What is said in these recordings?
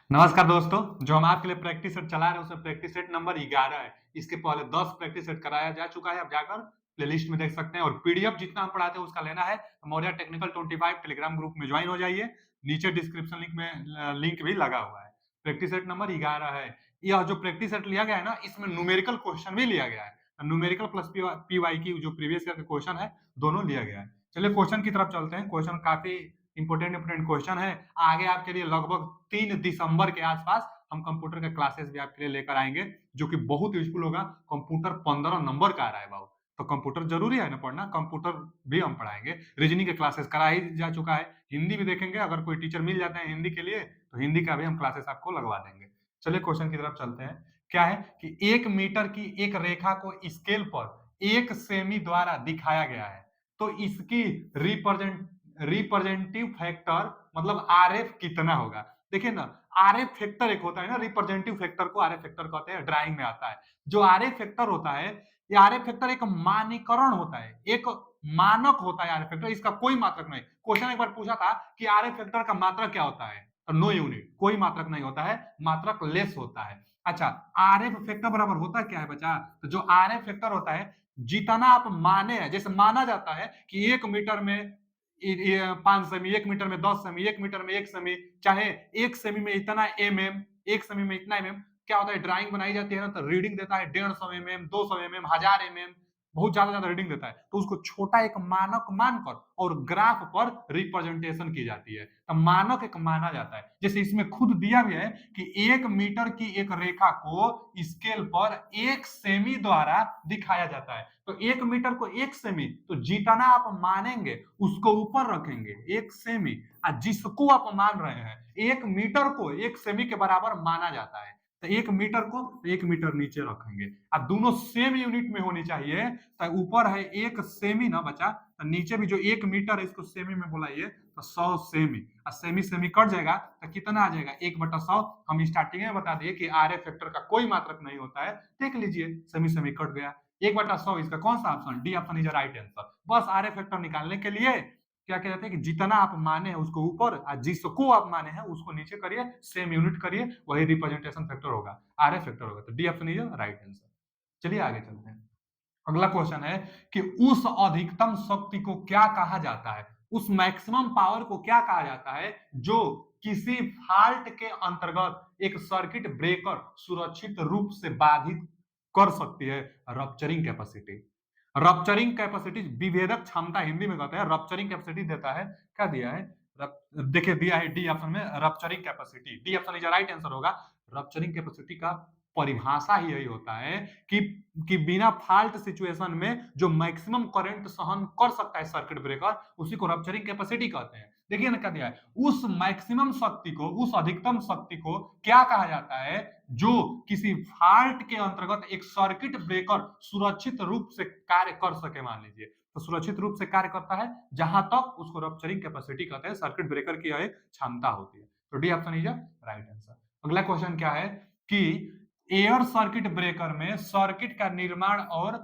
नमस्कार दोस्तों। जो हम आपके लिए प्रैक्टिस सेट चला रहे हैं उसमें प्रैक्टिस सेट नंबर 11 है। इसके पहले 10 प्रैक्टिस सेट कराया जा चुका है। आप जाकर प्लेलिस्ट में देख सकते हैं और पीडीएफ जितना हम पढ़ाते हैं उसका लेना है तो मौर्य टेक्निकल 25 टेलीग्राम ग्रुप में ज्वाइन हो जाइए। नीचे डिस्क्रिप्शन लिंक में लिंक भी लगा हुआ है। प्रैक्टिस सेट नंबर 11 है। यह जो प्रैक्टिस सेट लिया गया है ना, इसमें न्यूमेरिकल क्वेश्चन भी लिया गया है। न्यूमेरिकल प्लस पीवाई की जो प्रीवियस ईयर के क्वेश्चन है दोनों लिया गया है। चलिए क्वेश्चन की तरफ चलते हैं। क्वेश्चन काफी इंपोर्टेंट क्वेश्चन है। आगे आपके लिए लगभग 3 दिसंबर के आसपास हम कंप्यूटर के क्लासेस भी आपके लिए लेकर आएंगे, जो कि बहुत यूजफुल होगा। कंप्यूटर 15 नंबर का आ रहा है बाबू, तो कंप्यूटर जरूरी है ना पढ़ना। कंप्यूटर भी हम पढ़ाएंगे। रीजनिंग के क्लासेस करा ही जा चुका है। हिंदी भी देखेंगे, अगर कोई टीचर मिल जाते हैं हिंदी के लिए तो हिंदी का भी हम क्लासेस आपको लगवा देंगे। चलिए क्वेश्चन की तरफ चलते हैं। क्या है कि 1 मीटर की एक रेखा को स्केल पर 1 सेमी द्वारा दिखाया गया है, तो इसकी रिप्रेजेंट रिप्रेजेंटेटिव फैक्टर मतलब आरएफ कितना होगा। देखिए ना, आरएफ फैक्टर एक होता है ना, रिप्रेजेंटेटिव फैक्टर को आरएफ फैक्टर कहते हैं, ड्राइंग में आता है। जो आरएफ फैक्टर होता है, ये आरएफ फैक्टर एक मानकीकरण होता है, एक मानक होता है आरएफ फैक्टर। इसका कोई मात्रक नहीं। क्वेश्चन एक बार पूछा था कि आरएफ फैक्टर का मात्रक क्या होता है, तो नो यूनिट, कोई मात्रक नहीं होता है, मात्रक लेस होता है। अच्छा, आरएफ फैक्टर बराबर होता क्या है बच्चा? तो जो आरएफ फैक्टर होता है, जितना आप माने हैं, जैसे माना जाता है कि 1 मीटर में 5 सेमी, 1 मीटर में 10 सेमी, 1 मीटर में 1 सेमी, चाहे 1 सेमी में इतना एमएम, 1 सेमी में इतना एमएम। क्या होता है, ड्राइंग बनाई जाती है ना, तो रीडिंग देता है 150 एमएम, 200 एमएम, 1000 एमएम, बहुत ज्यादा ज्यादा रीडिंग देता है। तो उसको छोटा एक मानक मानकर और ग्राफ पर रिप्रेजेंटेशन की जाती है, तो मानक एक माना जाता है। जैसे इसमें खुद दिया भी है कि 1 मीटर की एक रेखा को स्केल पर 1 सेमी द्वारा दिखाया जाता है। तो 1 मीटर को 1 सेमी, तो जितना आप मानेंगे उसको ऊपर रखेंगे 1 सेमी, और जिसको आप मान रहे हैं 1 मीटर को 1 सेमी के बराबर माना जाता है, तो 1 मीटर को 1 मीटर नीचे रखेंगे। अब दोनों सेम यूनिट में होनी चाहिए। तो ऊपर है 1 सेमी ना बचा, तो नीचे भी जो 1 मीटर है इसको सेमी में बुलाइए तो 100 सेमी, और सेमी सेमी कट जाएगा तो कितना आ जाएगा, 1/100। हम स्टार्टिंग में बता दिए कि आर एफ फैक्टर का कोई मात्रक नहीं होता है। देख लीजिए, सेमी सेमी कट गया। 1/100 इसका कौन सा option, D option is right answer. बस आर एफ फैक्टर निकालने के लिए क्या कहते हैं कि जितना आप माने हैं उसको ऊपर और जिसको आप माने हैं उसको नीचे करिए, सेम यूनिट करिए, वही रिप्रेजेंटेशन फैक्टर होगा, आर एफ फैक्टर होगा। तो D option is right answer. चलिए आगे चलते हैं। अगला क्वेश्चन है कि उस अधिकतम शक्ति को क्या कहा जाता है, उस मैक्सिमम पावर को क्या कहा जाता है जो किसी फॉल्ट के अंतर्गत एक सर्किट ब्रेकर सुरक्षित रूप से बाधित कर सकती है। Rupturing capacity. रप्चरिंग कैपेसिटी विभेदक क्षमता हिंदी में कहते हैं। रप्चरिंग कैपेसिटी देता है, क्या दिया है, देखिए दिया है डी ऑप्शन में rupturing capacity. D option is right answer होगा। रप्चरिंग कैपेसिटी का परिभाषा ही यही होता है कि बिना फॉल्ट सिचुएशन में जो मैक्सिमम करंट सहन कर सकता है सर्किट ब्रेकर, उसी को रप्चरिंग कैपेसिटी कहते हैं। देखिए ना क्या दिया है, उस मैक्सिमम शक्ति को, उस अधिकतम शक्ति को क्या कहा जाता है जो किसी फॉल्ट के अंतर्गत एक सर्किट ब्रेकर सुरक्षित रूप से कार्य कर सके। मान लीजिए, तो सुरक्षित रूप से कार्य करता है जहां तक, उसको रप्चरिंग कैपेसिटी कहते हैं। सर्किट ब्रेकर की यह क्षमता होती है। तो D option is right answer. अगला क्वेश्चन क्या है कि एयर सर्किट ब्रेकर में सर्किट का निर्माण और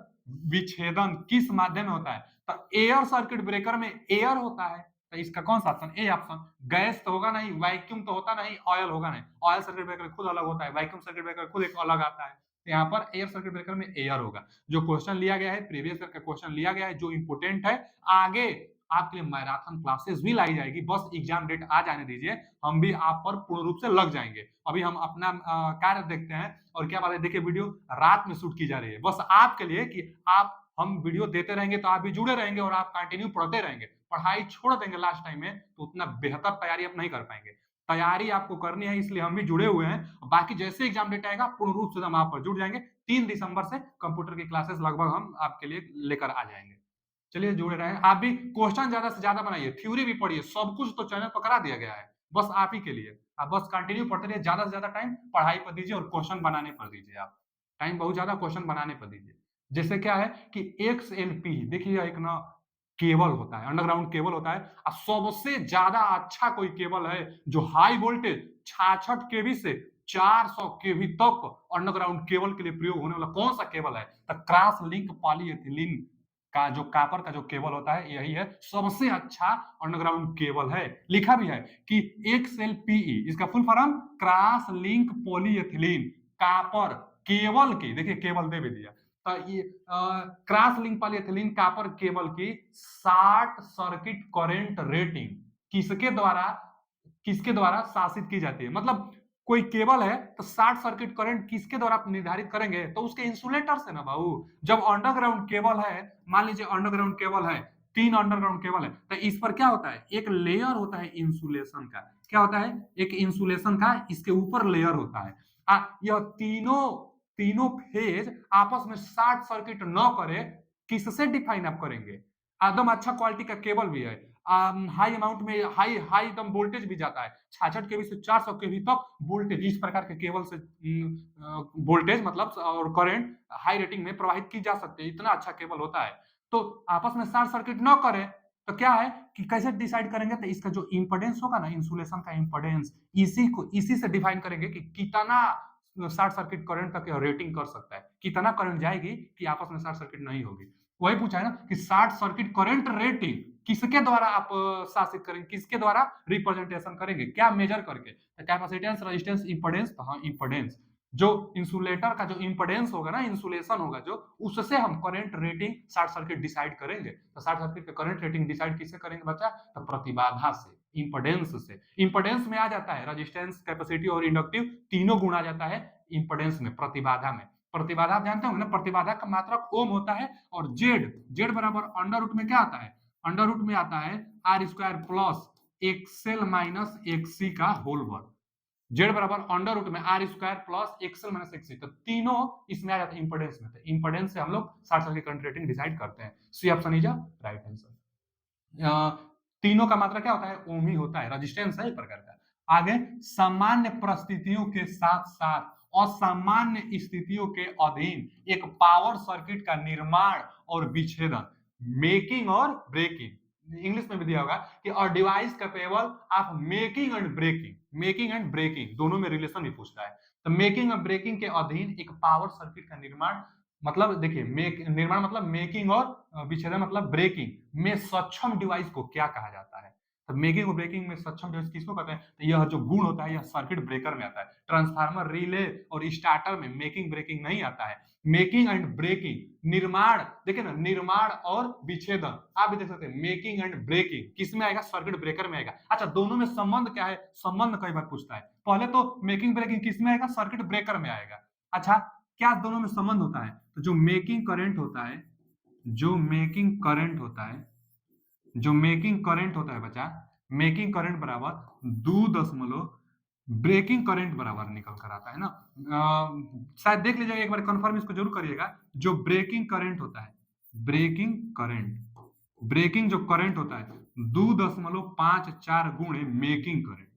विच्छेदन किस माध्यम में होता है। तो एयर सर्किट ब्रेकर में एयर होता है, तो इसका कौन सा ऑप्शन, ए ऑप्शन। गैस तो होगा नहीं, वैक्यूम तो होता नहीं, ऑयल होगा नहीं। ऑयल सर्किट ब्रेकर खुद अलग होता है, वैक्यूम सर्किट ब्रेकर खुद एक अलग आता है। तो यहाँ पर एयर सर्किट ब्रेकर में एयर होगा। जो क्वेश्चन लिया गया है, प्रीवियस ईयर का क्वेश्चन लिया गया है, जो इंपोर्टेंट है। आगे आपके लिए मैराथन क्लासेस भी लाई जाएगी, बस एग्जाम डेट आ जाने दीजिए, हम भी आप पर पूर्ण रूप से लग जाएंगे। अभी हम अपना कार्य देखते हैं। और क्या बात है, देखिए वीडियो रात में शूट की जा रही है बस आपके लिए कि आप, हम वीडियो देते रहेंगे तो आप भी जुड़े रहेंगे और आप कंटिन्यू पढ़ते रहेंगे। पढ़ाई छोड़ देंगे लास्ट टाइम में तो उतना बेहतर तैयारी आप नहीं कर पाएंगे। तैयारी आपको करनी है, इसलिए हम भी जुड़े हुए हैं। बाकी जैसे एग्जाम डेट आएगा पूर्ण रूप से हम आप पर जुड़ जाएंगे। 3 दिसंबर से कंप्यूटर की क्लासेस लगभग हम आपके लिए लेकर आ जाएंगे। चलिए जुड़े रहे। आप भी क्वेश्चन ज्यादा से ज्यादा बनाइए, थ्योरी भी पढ़िए, सब कुछ तो चैनल पर करा दिया गया है, बस आप ही के लिए। आप बस कंटिन्यू पढ़ते रहिए, ज्यादा से ज्यादा टाइम पढ़ाई पर दीजिए और क्वेश्चन बनाने पर दीजिए। आप टाइम बहुत ज्यादा क्वेश्चन बनाने पर दीजिए। जैसे क्या है कि XLP, देखिए एक ना केबल होता है, अंडरग्राउंड केबल होता है, और सबसे ज्यादा अच्छा कोई केबल है जो हाई वोल्टेज 66 केवी से 400 केवी तक अंडरग्राउंड केबल के लिए प्रयोग होने वाला कौन सा केबल है, तो क्रॉस लिंक पॉलीएथिलीन का जो कॉपर का जो केबल होता है यही है सबसे अच्छा अंडरग्राउंड केबल है। लिखा भी है कि XLPE इसका full form cross link polyethylene copper cable की, देखिए केबल दे भी दिया, तो ये cross link polyethylene copper cable की 60 सर्किट करंट रेटिंग किसके द्वारा शासित की जाती है। मतलब कोई केबल है तो 60 सर्किट करंट किसके द्वारा आप निर्धारित करेंगे, तो उसके इंसुलेटर से ना भाऊ। जब अंडरग्राउंड केबल है, मान लीजिए अंडरग्राउंड केबल है, 3 अंडरग्राउंड केबल है, तो इस पर क्या होता है, एक लेयर होता है इंसुलेशन का। क्या होता है, एक इंसुलेशन का इसके ऊपर लेयर होता है। यह तीनों तीनों फेज आपस में 60 सर्किट न करे, किससे डिफाइन आप करेंगे। एकदम अच्छा क्वालिटी का केबल भी है, हाई अमाउंट में हाई हाई एकदम वोल्टेज भी जाता है, 66 केवी से 400 केवी तक वोल्टेज इस प्रकार के केबल से वोल्टेज मतलब और करंट हाई रेटिंग में प्रवाहित की जा सकती है, इतना अच्छा केबल होता है। तो आपस में शॉर्ट सर्किट न करे तो क्या है कि कैसे डिसाइड करेंगे, तो इसका जो इंपोर्टेंस होगा ना, इंसुलेशन का इंपोर्टेंस, इसी से डिफाइन करेंगे कि कितना शॉर्ट सर्किट करंट तक रेटिंग कर सकता है, कितना करंट जाएगी कि आपस में शॉर्ट सर्किट नहीं होगी। वही पूछा है ना कि शॉर्ट सर्किट करंट रेटिंग किसके द्वारा आप शासित करेंगे, किसके द्वारा रिप्रेजेंटेशन करेंगे, क्या मेजर करके, कैपेसिटेंस, रेजिस्टेंस, इंपोर्टेंस। तो हाँ इंपोर्टेंस, जो इंसुलेटर का जो इंपोर्टेंस होगा ना, इंसुलेशन होगा जो, उससे हम current rating short circuit decide करेंगे। तो शॉर्ट सर्किट का करंट रेटिंग डिसाइड किससे करेंगे बच्चा, तो प्रतिबाधा से, इंपोर्टेंस से। इंपोर्टेंस में आ जाता है रेजिस्टेंस, कैपेसिटी और इंडक्टिव, तीनों गुण आ जाता है इंपोर्टेंस में, प्रतिबाधा में। प्रतिबाधा आप जानते हो ना, प्रतिबाधा का मात्रक ओम होता है, और जेड बराबर अंडर रूट में क्या आता है, अंडर रूट में आता है R square plus XL minus XC का होल वर्ग। जेड बराबर अंडर रूट में R square plus XL minus XC, तो तीनों इसमें आ जाते हैं इंपोर्टेंस में। तो इंपोर्टेंस से हम लोग short circuit current rating decide करते हैं। C option is right answer. तीनों का मात्रा क्या होता है, ओम ही होता है, रेजिस्टेंस है एक प्रकार का। आगे, सामान्य परिस्थितियों के साथ साथ असामान्य स्थितियों के अधीन एक पावर सर्किट का निर्माण और विच्छेदन, मेकिंग और ब्रेकिंग, इंग्लिश में भी दिया होगा कि और device capable of making and breaking दोनों में रिलेशन भी पूछता है। तो मेकिंग और ब्रेकिंग के अधीन एक पावर सर्किट का निर्माण, मतलब देखिए निर्माण मतलब मेकिंग, और विच्छेदन मतलब ब्रेकिंग में सक्षम डिवाइस को क्या कहा जाता है। तो मेकिंग और ब्रेकिंग में सक्षम डिवाइस किसको कहते हैं, तो यह जो गुण होता है यह सर्किट ब्रेकर में आता है। ट्रांसफार्मर, रिले और स्टार्टर में मेकिंग ब्रेकिंग नहीं आता है। मेकिंग एंड ब्रेकिंग, निर्माण, देखिए ना, निर्माण और विच्छेदन आप भी देख सकते हैं, मेकिंग एंड ब्रेकिंग किस में आएगा, सर्किट ब्रेकर में आएगा। अच्छा, दोनों में संबंध क्या है, संबंध कई बार पूछता है। पहले तो मेकिंग ब्रेकिंग किस में आएगा, सर्किट ब्रेकर में आएगा। अच्छा, क्या दोनों में संबंध होता है, तो जो मेकिंग करंट होता है, जो मेकिंग करंट होता है, जो मेकिंग करंट होता है बच्चा, मेकिंग करंट बराबर 2 ब्रेकिंग करंट बराबर निकल कर आता है ना। शायद देख लीजिएगा एक बार, कंफर्म इसको जरूर करिएगा। जो ब्रेकिंग करंट होता है, ब्रेकिंग करंट, ब्रेकिंग जो करंट होता है 2.54 गुणे मेकिंग करंट,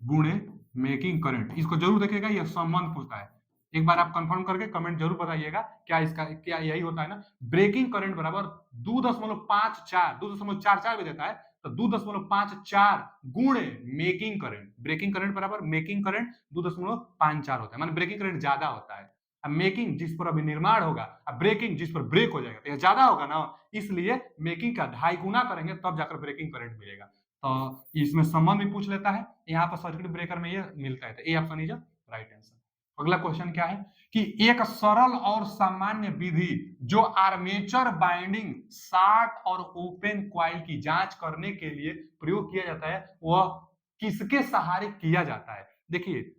गुणे मेकिंग करंट, इसको जरूर देखिएगा, यह संबंध पूछता है। एक बार आप कंफर्म करके कमेंट जरूर बताइएगा, क्या इसका क्या यही होता है ना। ब्रेकिंग करंट बराबर 2.44 भी देता है, तो 2.54 गुणे मेकिंग करंट, ब्रेकिंग करंट बराबर मेकिंग करंट 2.54 होता है, माने ब्रेकिंग करंट ज्यादा होता है। अब मेकिंग जिस पर अभी निर्माण होगा, अब ब्रेकिंग जिस पर ब्रेक हो जाएगा, तो यह ज्यादा होगा ना, इसलिए मेकिंग का 2.5 गुना करेंगे तब जाकर ब्रेकिंग करंट मिलेगा। तो इसमें संबंध भी पूछ लेता है, यहाँ पर सर्किट ब्रेकर में ये मिलता है, तो A option is right answer. अगला क्वेश्चन क्या है कि एक सरल और सामान्य विधि जो आर्मेचर बाइंडिंग शार्ट और ओपन कॉइल की जांच करने के लिए प्रयोग किया जाता है, वह किसके सहारे किया जाता है। देखिए,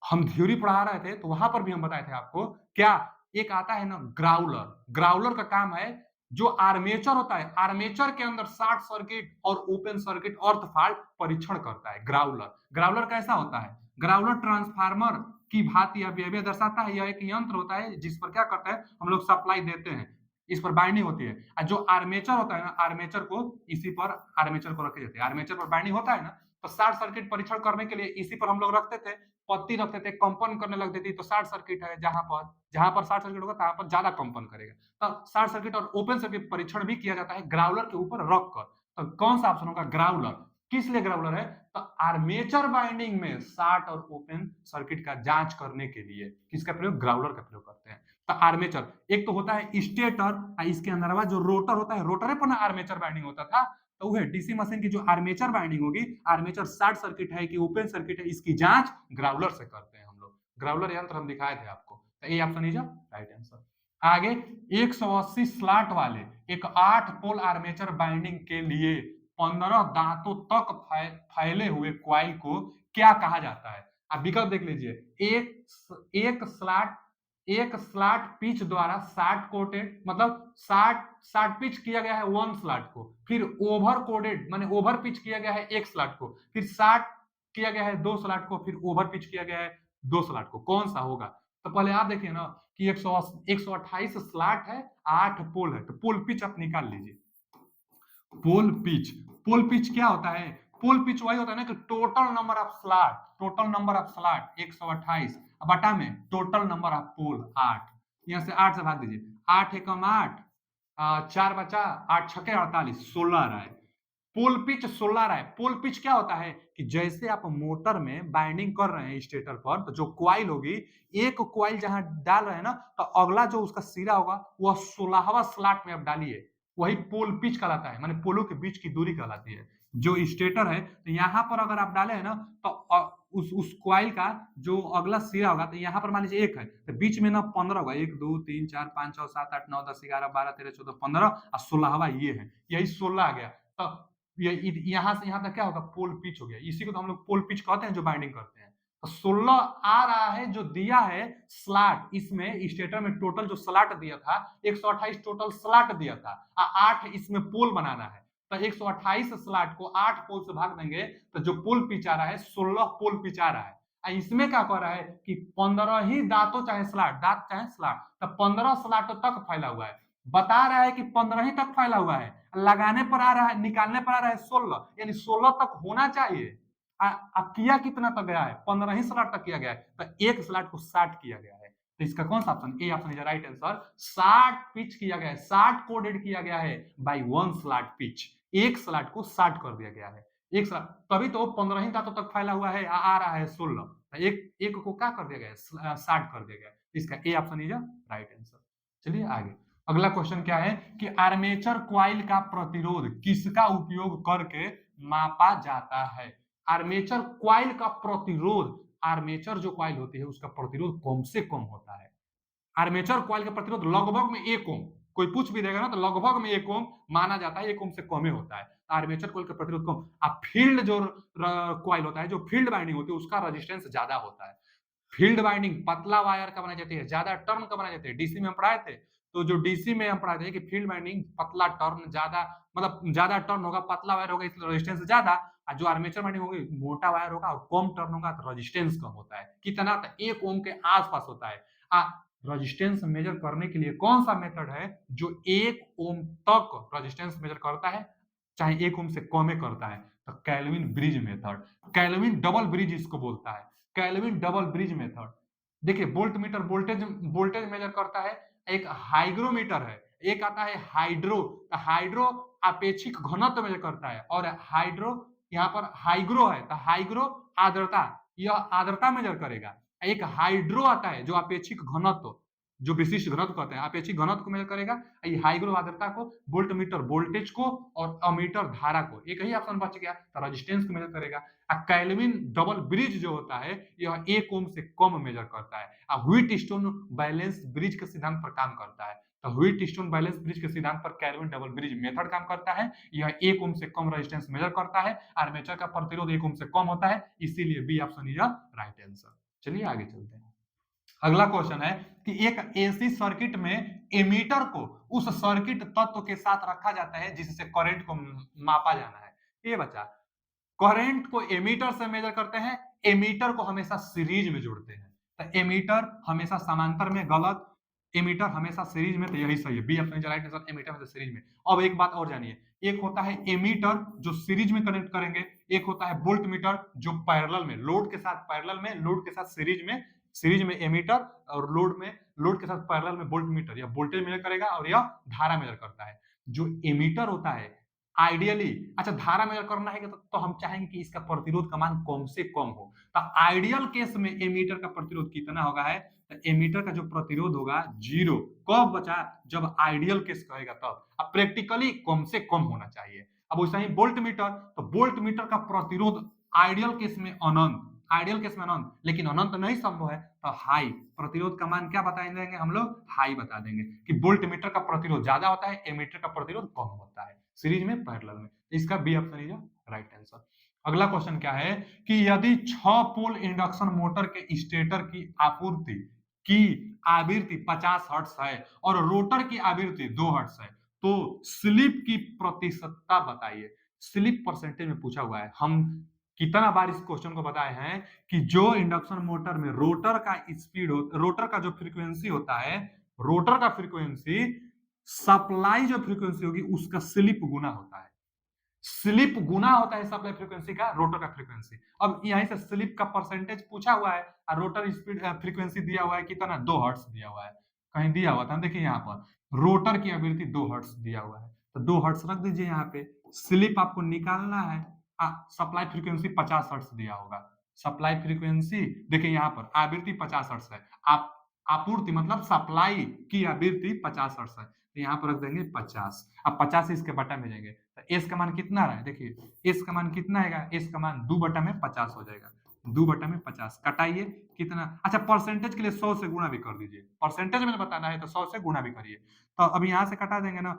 हम थ्योरी पढ़ा रहे थे तो वहां पर भी हम बताए थे आपको, क्या एक आता है ना ग्राउलर, ग्राउलर का काम है, जो आर्मेचर होता है, आर्मेचर के अंदर शॉर्ट सर्किट और ओपन सर्किट अर्थ फाल्ट परीक्षण करता है ग्राउलर। ग्राउलर कैसा होता है, ग्राउलर ट्रांसफार्मर की भांति या बिहेवियर दर्शाता है। यह एक यंत्र होता है जिस पर क्या करता है, हम लोग सप्लाई देते हैं, इस पर बाइंडिंग होती है। और जो आर्मेचर होता है ना, आर्मेचर को इसी पर, आर्मेचर को रखे जाते हैं, आर्मेचर पर बाइंडिंग होता है ना, तो शॉर्ट सर्किट परीक्षण करने के लिए इसी पर हम लोग रखते थे, पत्ती रखते थे, कंपन करने लगती थी, तो शॉर्ट सर्किट है, जहां पर शॉर्ट सर्किट होगा तहां पर ज्यादा कंपन करेगा। तो शॉर्ट सर्किट और ओपन सर्किट परीक्षण भी किया जाता है ग्राउलर के ऊपर रखकर। तो कौन सा ऑप्शन होगा, ग्राउलर। किस लिए ग्राउलर है, तो आर्मेचर बाइंडिंग में शॉर्ट और ओपन सर्किट का जांच करने के लिए किसका प्रयोग, ग्राउलर का प्रयोग करते हैं। तो आर्मेचर एक तो होता है स्टेटर, इसके अंदर जो रोटर होता है, रोटरे पर ना आर्मेचर बाइंडिंग होता था, तो वो है डीसी मशीन की जो आर्मेचर बाइंडिंग होगी, आर्मेचर शॉर्ट सर्किट है कि ओपन सर्किट है, इसकी जांच ग्राउलर से करते हैं हम लोग। ग्राउलर यंत्र हम दिखाए थे आपको। तो ये ऑप्शन इज राइट आंसर। आगे 180 स्लॉट वाले एक 8 पोल आर्मेचर बाइंडिंग के लिए 15 दांतों तक फैले हुए क्वाइल को क्या कहा जाता है? आप विकल्प देख लीजिए। एक स्लॉट एक स्लॉट पिच द्वारा 60 कोटेड, मतलब 60 पिच किया गया है वन स्लॉट को, फिर ओवर कोडेड माने ओवर पिच किया गया है एक स्लॉट को, फिर 60 किया गया है दो स्लॉट को, फिर ओवर पिच किया गया है दो स्लॉट को, कौन सा होगा? तो पहले आप देखिए ना कि 128 स्लॉट है, 8 पोल है, तो पोल पिच आप निकाल लीजिए। पोल पिच, पोल पिच क्या होता है? पोल पिच वही होता है ना कि total number of slot, total number of slot 128 बटा में टोटल नंबर ऑफ पोल 8, यहां से 8 से भाग दीजिए, 8 एकम 8, 4 बचा, 8 छके 48, 16 रहा है। पोल पिच 16 रहा है। पोल पिच क्या होता है कि जैसे आप मोटर में बाइंडिंग कर रहे हैं स्टेटर पर, तो जो क्वाइल होगी, एक क्वाइल जहां डाल रहे हैं ना, तो अगला जो उसका सिरा होगा वह 16वां स्लॉट में आप डालिए, वही पोल पिच कहलाता है, माने पोलों के बीच की दूरी कहलाती है। जो स्टेटर है, तो यहाँ पर अगर आप डाले हैं ना, तो उस क्वाइल का जो अगला सिरा होगा, तो यहाँ पर मान लीजिए 1 है, तो बीच में ना 15 होगा, 1 2 3 4 5 6 7 8 9 10 11 12 13 14 15 और 16वां ये है, यही 16 आ गया। तो ये यहाँ से यहाँ तक क्या होगा? पोल पिच हो गया। इसी को तो हम लोग पोल पिच कहते हैं जो बाइंडिंग करते हैं। तो 16 आ रहा है जो दिया है स्लॉट, इसमें स्टेटर में टोटल जो स्लॉट दिया था 128 टोटल स्लॉट दिया था, 8 इसमें पोल बनाना है, तो 128 स्लॉट को 8 पोल से भाग देंगे, तो जो पोल पिच आ रहा है 16 पोल पिच आ रहा है। इसमें क्या कह रहा है कि 15 ही दांतों चाहे स्लॉट, दांत चाहे स्लॉट, तो 15 स्लॉटों तक फैला हुआ है। बता रहा है कि 15 ही तक फैला हुआ है, लगाने पर आ रहा है, निकालने पर आ रहा है 16, यानी 16 तक होना चाहिए। अब किया कितना तक गया है? 15 ही स्लॉट तक किया गया है, तो एक स्लॉट को 60 किया गया है। तो इसका कौन सा option? A option is right answer. 60 pitch किया गया है, 60 कोडेड किया गया है बाय वन स्लॉट पिच, एक स्लॉट को 60 कर दिया गया है। एक स्लॉट, तभी तो 15 ही दांतों तक फैला हुआ है, आ रहा है 16, एक एक को क्या कर दिया गया है? 60 कर दिया गया है। इसका A option is right answer. चलिए आगे, अगला क्वेश्चन क्या है कि आर्मेचर क्वाइल का प्रतिरोध किसका उपयोग करके मापा जाता है? आर्मेचर क्वाइल का प्रतिरोध, आर्मेचर जो क्वाइल होती है उसका प्रतिरोध कम से कम होता है। आर्मेचर क्वाइल का प्रतिरोध लगभग में 1 ओम, कोई पूछ भी देगा ना तो लगभग में 1 ओम माना जाता है, 1 ओम से कम ही होता है। आर्मेचर क्वाइल का प्रतिरोध कम। अब फील्ड जो क्वाइल होता है, जो फील्ड बाइंडिंग होती है, उसका रेजिस्टेंस ज्यादा होता है। फील्ड बाइंडिंग पतला वायर का बनाई जाती है, ज्यादा टर्न का बनाई जाती है। डीसी में हम पढ़ाए थे, तो जो डीसी में हम पढ़ाए थे कि फील्ड बाइंडिंग पतला टर्न ज्यादा, मतलब ज्यादा टर्न होगा, पतला वायर होगा, इसलिए रेजिस्टेंस ज्यादा। और जो आर्मेचर बाइंडिंग होगी मोटा वायर होगा और कम टर्न होगा, तो रेजिस्टेंस कम होता है। कितना? तो 1 ओम के आसपास होता है। रेजिस्टेंस मेजर करने के लिए कौन सा मेथड है जो 1 ओम तक रेजिस्टेंस मेजर करता है, चाहे 1 ओम से कम करता है? तो kelvin bridge method, kelvin double bridge इसको बोलता है, केल्विन डबल ब्रिज मेथड। देखिए volt meter voltage voltage measure करता है, एक हाइग्रोमीटर है, एक आता है हाइड्रो, तो हाइड्रो अपेक्षिक घनत्व मेजर करता है, और हाइड्रो यहाँ पर हाइग्रो है, तो हाइग्रो आर्द्रता, यह आर्द्रता मेजर करेगा। एक हाइड्रो आता है जो अपेक्षिक घनत्व, जो विशिष्ट घनत्व कहते हैं, अपेक्षिक घनत्व को मेजर करेगा। ये हाइग्रो आर्द्रता को, वोल्ट मीटर वोल्टेज को, और अमीटर धारा को, एक ही ऑप्शन बच गया, तो रेजिस्टेंस को मेजर करेगा। केल्विन डबल ब्रिज जो होता है यह 1 ओम से कम मेजर करता है। व्हीट स्टोन बैलेंस ब्रिज के सिद्धांत पर काम करता है, तो व्हीट स्टोन बैलेंस ब्रिज के सिद्धांत पर केल्विन डबल ब्रिज मेथड काम करता है। यह 1 ओम से कम रेजिस्टेंस मेजर करता है। आर्मेचर का प्रतिरोध 1 ओम से कम होता है, इसीलिए B option is right answer. चलिए आगे चलते हैं। अगला क्वेश्चन है कि एक एसी सर्किट में एमीटर को उस सर्किट तत्व के साथ रखा जाता है जिससे करंट को मापा जाना है। ये बच्चा, करंट को एमीटर से मेजर करते हैं, एमीटर को हमेशा सीरीज में जोड़ते हैं, तो एमीटर हमेशा समांतर में गलत, एमीटर हमेशा सीरीज में, तो यही सही है, B option right answer, ammeter में सीरीज में। अब एक बात और जानिए, एक होता है एमीटर जो सीरीज में कनेक्ट करेंगे, एक होता है वोल्ट मीटर जो पैरेलल में, लोड के साथ पैरेलल में, लोड के साथ सीरीज में एमीटर, और लोड के साथ पैरेलल में वोल्ट मीटर, यह वोल्टेज मेजर करेगा और यह धारा मेजर करता है। जो एमीटर होता है आइडियली, अच्छा धारा मेजर करना है तो हम चाहेंगे कि इसका प्रतिरोध का मान कम से कम हो, तो आइडियल केस में एमीटर का प्रतिरोध कितना होगा है तो एमीटर का जो प्रतिरोध होगा 0। कब बचा? जब आइडियल केस कहेगा तब। अब प्रैक्टिकली कम से कम होना चाहिए। अब वैसा ही वोल्ट मीटर, तो वोल्ट मीटर का प्रतिरोध आइडियल केस में अनंत, आइडियल केस में अनंत, लेकिन अनंत नहीं संभव है, तो हाई। प्रतिरोध का मान क्या बता देंगे हम लोग? हाई बता देंगे कि वोल्ट मीटर का प्रतिरोध ज्यादा होता है, एमीटर का प्रतिरोध कम होता है, सीरीज में पैरेलल में। इसका B option is right answer. अगला क्वेश्चन क्या है कि यदि 6 पोल इंडक्शन मोटर के स्टेटर की आपूर्ति की आवृत्ति 50 हर्ट्ज है और रोटर की आवृत्ति 2 हर्ट्ज है, तो स्लिप की प्रतिशतता बताइए। स्लिप परसेंटेज में पूछा हुआ है। हम कितना बार इस क्वेश्चन को बताए हैं कि जो इंडक्शन मोटर में रोटर का स्पीड हो, रोटर का जो फ्रीक्वेंसी होता है, रोटर का फ्रीक्वेंसी सप्लाई जो फ्रीक्वेंसी होगी उसका स्लिप गुना होता है। स्लिप गुना होता है सप्लाई फ्रीक्वेंसी का रोटर का फ्रीक्वेंसी। अब यहीं से स्लिप का परसेंटेज पूछा हुआ है और रोटर स्पीड फ्रीक्वेंसी दिया हुआ है कितना? 2 हर्ट्ज दिया हुआ है। कहीं दिया हुआ था, देखिए यहाँ पर रोटर की आवृत्ति 2 हर्ट्ज दिया हुआ है, तो 2 हर्ट्ज रख दीजिए यहाँ पे। स्लिप आपको निकालना है। सप्लाई फ्रीक्वेंसी 50 हर्ट्ज दिया होगा। सप्लाई फ्रीक्वेंसी देखिए यहाँ पर आवृत्ति 50 हर्ट्ज है। आप आपूर्ति मतलब सप्लाई की आवृत्ति 50 हर्ट्ज है, तो यहाँ पर रख देंगे 50। अब 50 इसके बटा में जाएंगे, तो एस का मान कितना रहा है? देखिए एस का मान कितना आएगा? एस का मान 2 बटा में 50 हो जाएगा। 2 बटा में 50 कटाइए कितना? अच्छा, परसेंटेज के लिए 100 से गुणा भी कर दीजिए। परसेंटेज में बताना है तो 100 से गुणा भी करिए। तो अब यहाँ से कटा देंगे ना,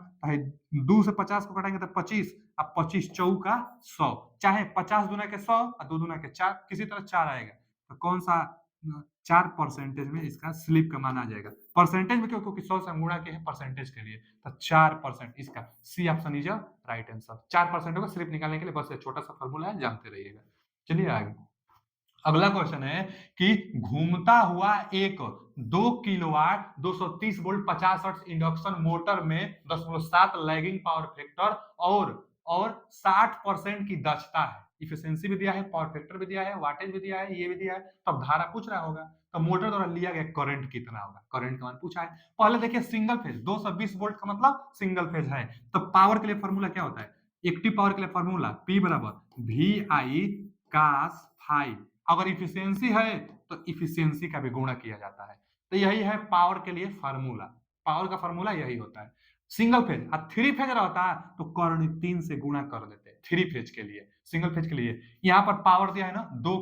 2 से 50 को कटाएंगे तो 25। अब 25 चौका 100, चाहे 50 दुना के 100 और 2 दुना के 4, किसी तरह 4 आएगा, तो कौन सा 4% में इसका स्लिप का मान आ जाएगा। परसेंटेज में क्यों? क्योंकि 100 से गुणा के है परसेंटेज के लिए, तो 4% इसका C option is right answer. 4% होगा स्लिप निकालने के लिए, बस ये छोटा सा फॉर्मूला है, जानते रहिएगा। चलिए आगे। अगला क्वेश्चन है कि घूमता हुआ एक 2 kilowatt 230 volt 50 hertz induction motor में 10.7 लैगिंग पावर फैक्टर और 60% की दक्षता है। इफिशिएंसी भी दिया है, पावर फैक्टर भी दिया है, वाटेज भी दिया है, ये भी दिया है। तब धारा पूछ रहा होगा, तो मोटर द्वारा लिया गया करंट कितना होगा? करंट का मान पूछा है। पहले देखिए सिंगल फेज 220 वोल्ट का मतलब सिंगल फेज है, तो पावर के लिए फॉर्मूला क्या होता है? एक्टिव पावर के लिए फॉर्मूला P बराबर VI cos phi। अगर इफिशियंसी है तो इफिशियंसी का भी गुणा किया जाता है, तो यही है पावर के लिए फार्मूला। पावर का फार्मूला यही होता है। सिंगल फेज और 3 फेज रहता है तो कर्ण 3 से गुणा कर देते हैं 3 फेज के लिए। सिंगल फेज के लिए यहाँ पर पावर दिया है ना 2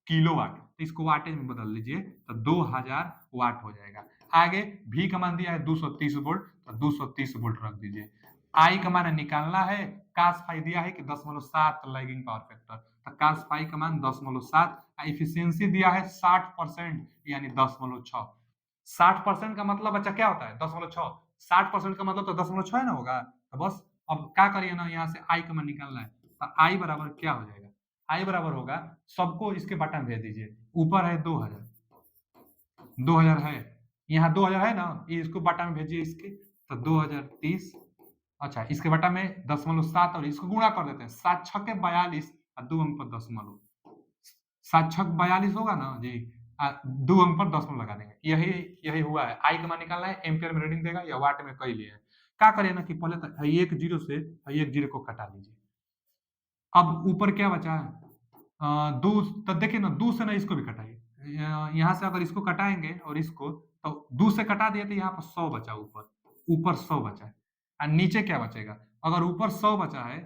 किलोवाट, तो इसको वाटेज में बदल लीजिए तो 2000 वाट हो जाएगा। आगे भी का मान दिया है 230 वोल्ट, तो 230 वोल्ट रख दीजिए। आई का मान निकालना है, कास फाई दिया है कि 10.7 लैगिंग पावर फैक्टर, तो कास फाई का मान 10.7। इफिशियंसी दिया है 60% यानी 10.6। 60% का मतलब बच्चा क्या होता है? 10.6। 60% का मतलब तो 10.6 ना होगा, तो बस अब क्या करिए ना, यहाँ से आई का मान निकालना है, तो आई बराबर क्या हो जाएगा? आई बराबर होगा, सबको इसके बटन भेज दीजिए। ऊपर है 2000, 2000 है, यहाँ 2000 है ना, इसको बटा में भेजिए इसके, तो 2030। अच्छा, इसके बटा में 10.7 और इसको गुणा कर देते हैं, 7 छक्के 42 और 2 अंक पर दशमलव। 7 छक 42 होगा ना जी, 2 अंक पर दशमलव लगा देंगे। यही यही हुआ है। आई का मान निकालना है, एम्पियर में रीडिंग देगा या वाट में कई लिए है। क्या करें ना कि पहले तो एक जीरो से एक जीरो को कटा लीजिए। अब ऊपर क्या बचा है? दो, तो देखिए ना 2 से ना इसको भी कटाइए। यहाँ से अगर इसको कटाएंगे और इसको, तो 2 से कटा दिए तो यहाँ पर 100 बचा, ऊपर ऊपर 100 बचा है और नीचे क्या बचेगा? अगर ऊपर 100 बचा है,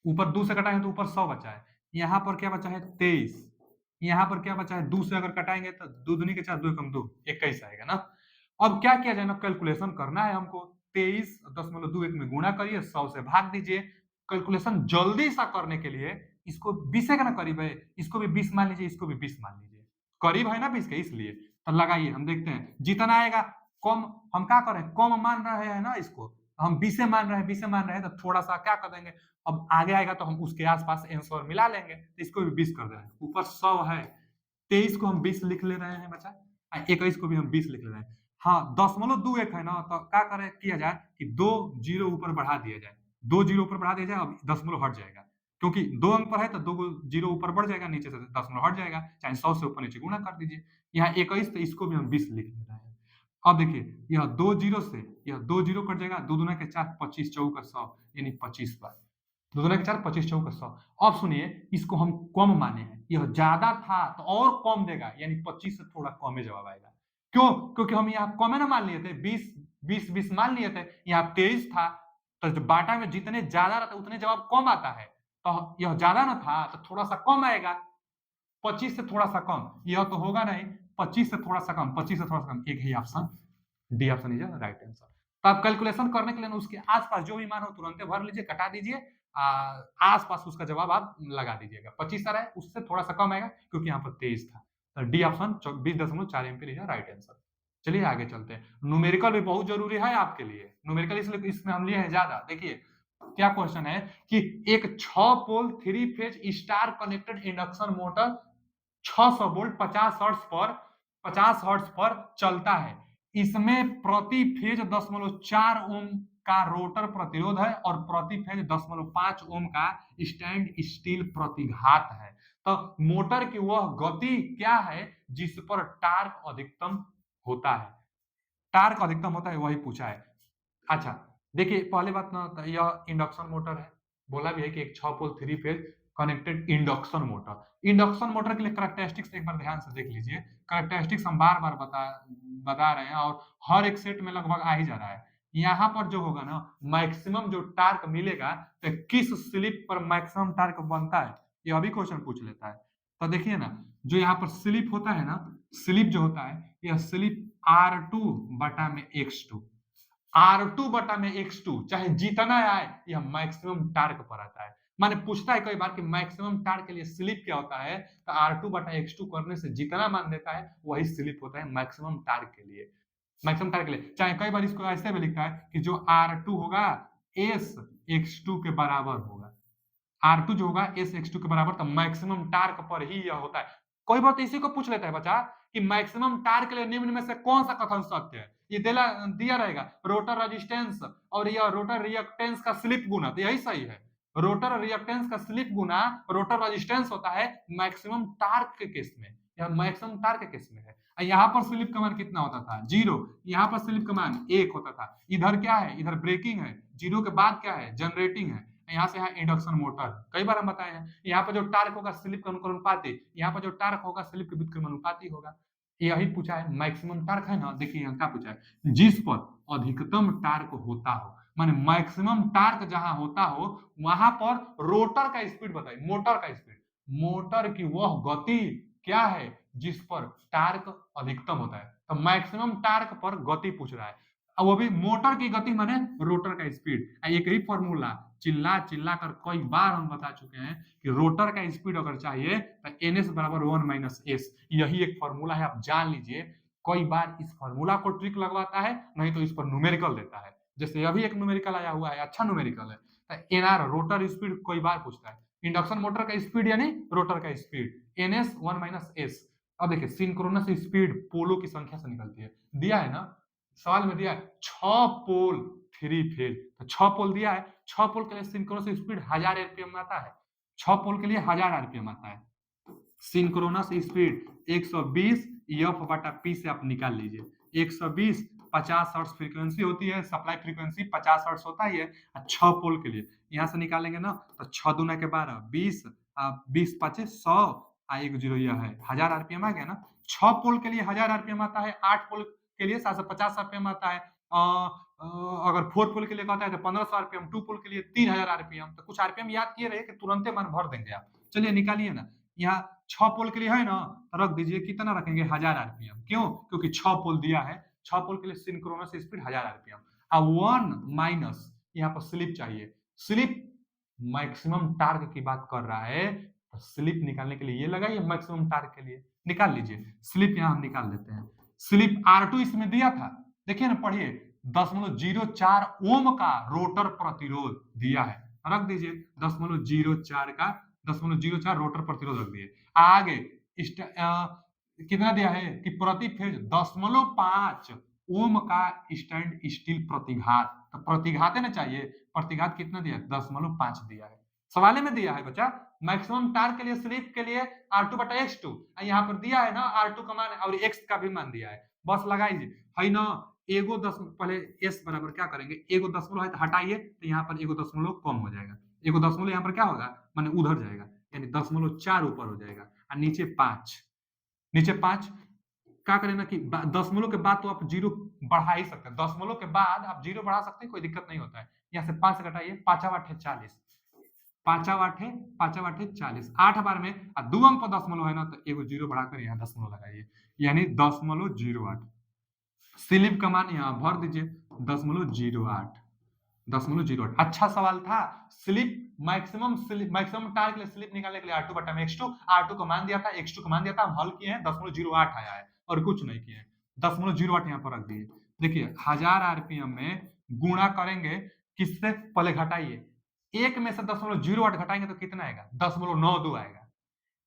ऊपर 2 से कटा है तो ऊपर 100 बचा है, यहाँ पर क्या बचा है? 23। यहाँ पर क्या बचा है? 2 से अगर कटाएंगे तो 2 दूनी के 4, 2 कम 2, 21 आएगा ना। अब क्या किया जाए ना, कैलकुलेशन करना है हमको। 23.21 में गुणा करिए, 100 से भाग दीजिए। कैलकुलेशन जल्दी सा करने के लिए इसको 20 का ना करीब है, इसको भी 20 मान लीजिए, इसको भी 20 मान लीजिए, करीब है ना 20 के, इसलिए तो लगाइए। हम देखते हैं जितना आएगा। कम हम क्या करें, कम मान रहे हैं ना इसको, हम 20 मान रहे हैं, 20 मान रहे हैं, तो थोड़ा सा क्या कर देंगे, अब आगे आएगा तो हम उसके आसपास आंसर मिला लेंगे, तो इसको भी 20 कर दे रहे हैं। ऊपर 100 है, 23 को हम 20 लिख ले रहे हैं बच्चा, 21 को भी हम 20 लिख ले रहे हैं। हाँ, 0.21 है ना, तो क्या करें, किया जाए कि 2 जीरो ऊपर बढ़ा दिया जाए, 2 जीरो ऊपर बढ़ा दिया जाए, अब दशमलव हट जाएगा, क्योंकि 2 अंक पर है तो 2 जीरो ऊपर बढ़ जाएगा, नीचे से दशमलव हट जाएगा, चाहे 100 से ऊपर नीचे गुणा कर दीजिए। यहाँ 21, तो इसको भी हम 20 लिख ले रहे हैं। अब देखिए, यह 2 जीरो से यह 2 जीरो कट जाएगा, 2 दूना के 4, 25 चौका 100 यानी 25 बार। 2 दूना के 4, 25 चौका 100। अब सुनिए, इसको हम कम माने हैं, यह ज्यादा था तो और कम देगा, यानी 25 से थोड़ा कम ही जवाब आएगा। क्यों? क्योंकि हम यहाँ कम है ना मान लिए थे, 20 मान लिए थे, यहाँ 23 था, तो जो बाटा में जितने ज्यादा रहता है उतने जवाब कम आता है, तो यह ज्यादा ना था तो थोड़ा सा कम आएगा, 25 से थोड़ा सा कम, यह तो होगा नहीं, 25 से थोड़ा सा कम, 25 से थोड़ा सा कम, एक ही option D option is right answer. तो आप कैलकुलेशन करने के लिए उसके आसपास जो भी मान हो तुरंत भर लीजिए, कटा दीजिए, आसपास उसका जवाब आप लगा दीजिएगा। 25 आ रहा है, उससे थोड़ा सा कम आएगा क्योंकि यहाँ पर 23 था, तो D option 20.4 ampere is right answer. चलिए आगे चलते हैं। न्यूमेरिकल भी बहुत जरूरी है आपके लिए, न्यूमेरिकल इसलिए इसमें हम लिए हैं ज्यादा। देखिए क्या क्वेश्चन है कि एक 6 पोल 3 phase star connected induction motor 600 volt 50 hertz पर चलता है, इसमें प्रति फेज 10.4 ओम का रोटर प्रतिरोध है और प्रति फेज 10.5 ओम का स्टैंड स्टील प्रतिघात है। तो मोटर की वह गति क्या है जिस पर टार्क अधिकतम होता है, टार्क अधिकतम होता है वही पूछा है। अच्छा देखिए पहले बात ना, यह इंडक्शन मोटर है, बोला भी है कि एक 6 पोल 3 phase connected induction motor. Induction motor के लिए कैरेक्टरिस्टिक्स एक बार ध्यान से देख लीजिए, कैरेक्टरिस्टिक्स हम बार बार बता रहे हैं और हर एक सेट में लगभग आ ही जा रहा है। यहाँ पर जो होगा ना मैक्सिमम जो टार्क मिलेगा, तो किस स्लिप पर मैक्सिमम टार्क बनता है, यह भी क्वेश्चन पूछ लेता है। तो देखिए ना, जो यहाँ पर स्लिप होता है ना, स्लिप जो होता है यह स्लिप R2 बटा में X2, R2 बटा में X2 चाहे जितना आए यह मैक्सिमम टार्क पर आता है। माने पूछता है कई बार कि मैक्सिमम टार्क के लिए स्लिप क्या होता है, तो R2 बटा X2 करने से जितना मान देता है वही स्लिप होता है मैक्सिमम टार्क के लिए। मैक्सिमम टार्क के लिए चाहे कई बार इसको ऐसे भी लिखता है कि जो R2 होगा S X2 के बराबर होगा, R2 जो होगा S X2 के बराबर, तो मैक्सिमम टार्क पर ही यह होता है। कोई बार तो इसी को पूछ लेता है बच्चा कि मैक्सिमम टार्क के लिए निम्न में से कौन सा कथन सत्य है, ये दिया रहेगा रोटर रेजिस्टेंस और यह रोटर रिएक्टेंस का स्लिप गुना, तो यही सही है। रोटर रिएक्टेंस का स्लिप गुना रोटर रेजिस्टेंस होता है मैक्सिमम टार्क के केस में, यह मैक्सिमम टार्क के केस में है। यहाँ पर स्लिप का मान कितना होता था, 0, यहाँ पर स्लिप का मान 1 होता था। इधर क्या है, इधर ब्रेकिंग है, 0 के बाद क्या है, जनरेटिंग है, यहाँ से यहाँ इंडक्शन मोटर। कई बार हम बताए हैं यहाँ पर जो टार्क होगा स्लिप के अनुपाती, यहाँ पर जो टार्क होगा स्लिप के व्युत्क्रम अनुपाती होगा। यही पूछा है, मैक्सिमम टार्क है ना, देखिए यहाँ क्या पूछा है, जिस पर अधिकतम टार्क होता हो, माने मैक्सिमम टार्क जहां होता हो वहां पर रोटर का स्पीड बताइए, मोटर का स्पीड, मोटर की वह गति क्या है जिस पर टार्क अधिकतम होता है। तो मैक्सिमम टार्क पर गति पूछ रहा है, और वो भी मोटर की गति माने रोटर का स्पीड। एक ही फॉर्मूला चिल्ला चिल्ला कर कई बार हम बता चुके हैं कि रोटर का स्पीड अगर चाहिए तो ns बराबर 1 - s, यही एक फॉर्मूला है, आप जान लीजिए। कई बार इस फॉर्मूला को ट्रिक लगवाता है, नहीं तो इस पर न्यूमेरिकल देता है, जैसे अभी एक न्यूमेरिकल आया हुआ है, अच्छा न्यूमेरिकल है, तो एनआर रोटर स्पीड कई बार पूछता है, इंडक्शन मोटर का स्पीड यानी रोटर का स्पीड ns 1 - s। अब देखिए सिंक्रोनस स्पीड पोलो की संख्या से निकलती है, दिया है ना सवाल में, दिया है 6 पोल 3 फेज, तो 6 पोल दिया है, 6 पोल के लिए सिंक्रोनस स्पीड 1000 आरपीएम आता है, 6 पोल के लिए 1000 आरपीएम आता है। सिंक्रोनस स्पीड 120 एफ बटा पी से आप निकाल लीजिए, 120 50 हर्ट्ज फ्रीक्वेंसी होती है, सप्लाई फ्रीक्वेंसी 50 हर्ट्ज होता ही है, 6 पोल के लिए यहां से निकालेंगे ना, तो 6 दूना के 12 20 20 25 100 1 0 यह है 1000 आरपीएम आ गया ना। 6 पोल के लिए 1000 आरपीएम आता है, 8 पोल के लिए 750 आरपीएम आता है, अगर 4 पोल के लिए कहता है तो 1500 आरपीएम, 2 पोल के लिए 3000 आरपीएम। तो कुछ आरपीएम याद किए रहे कि तुरंत मान भर देंगे आप। चलिए निकालिए ना, यहाँ 6 पोल के लिए है ना, रख दीजिए, कितना रखेंगे 1000 आरपीएम, क्यों, क्योंकि 6 पोल दिया है, 6 पोल के लिए सिंक्रोनस स्पीड 1000 आरपीएम। अब 1 माइनस यहाँ पर स्लिप चाहिए, स्लिप मैक्सिमम टार्क की बात कर रहा है, तो स्लिप निकालने के लिए ये लगाइए, मैक्सिमम टार्क के लिए निकाल लीजिए, स्लिप यहाँ हम निकाल लेते हैं। स्लिप R2 इसमें दिया था, देखिए ना पढ़िए 0.04 ओम का रोटर प्रतिरोध दिया है, रख दीजिए 0.04 का 0.04 रोटर प्रतिरोध रख दिए। आगे कितना दिया है कि प्रति फेज 0.5 ओम का स्टैंड स्टील प्रतिघात, तो प्रतिघात है ना चाहिए, प्रतिघात कितना दिया है 0.5 दिया है, सवाल में दिया है बच्चा। मैक्सिमम टार्क के लिए स्लिप के लिए R2 बटा X2, यहाँ पर दिया है ना R2 का मान और X का भी मान दिया है, बस लगाइए है ना। एगो 10 पहले S बराबर क्या करेंगे, एगो दशमलव है तो हटाइए, तो यहाँ पर एगो दशमलव कम हो जाएगा, एगो दशमलव यहाँ पर क्या होगा, माने उधर जाएगा, यानी 0.4 ऊपर हो जाएगा और नीचे 5, नीचे 5 क्या करें ना कि दशमलव के बाद तो आप जीरो बढ़ा ही सकते हैं, दशमलव के बाद आप जीरो बढ़ा सकते हैं, कोई दिक्कत नहीं होता है। यहाँ से 5 घटाइए, 5 आठ 40, 5 आठ 40, 8 बार में दो अंक पर दशमलव है ना, तो एगो जीरो बढ़ाकर यहाँ दशमलव लगाइए, यानी 0.08। स्लिप का मान यहाँ भर दीजिए 0.08, 0.08। अच्छा सवाल था। मैक्सिमम टार के लिए स्लिप निकालने के लिए R2 बटा में X2, R2 को मान दिया था, X2 को मान दिया था, हम हल किए हैं 0.08 आया है और कुछ नहीं किए, 0.08 यहाँ पर रख दिए। देखिए 1000 आरपीएम में गुणा करेंगे किससे, पहले घटाइए, एक में से 0.08 घटाएंगे तो कितना आएगा, 0.92 आएगा।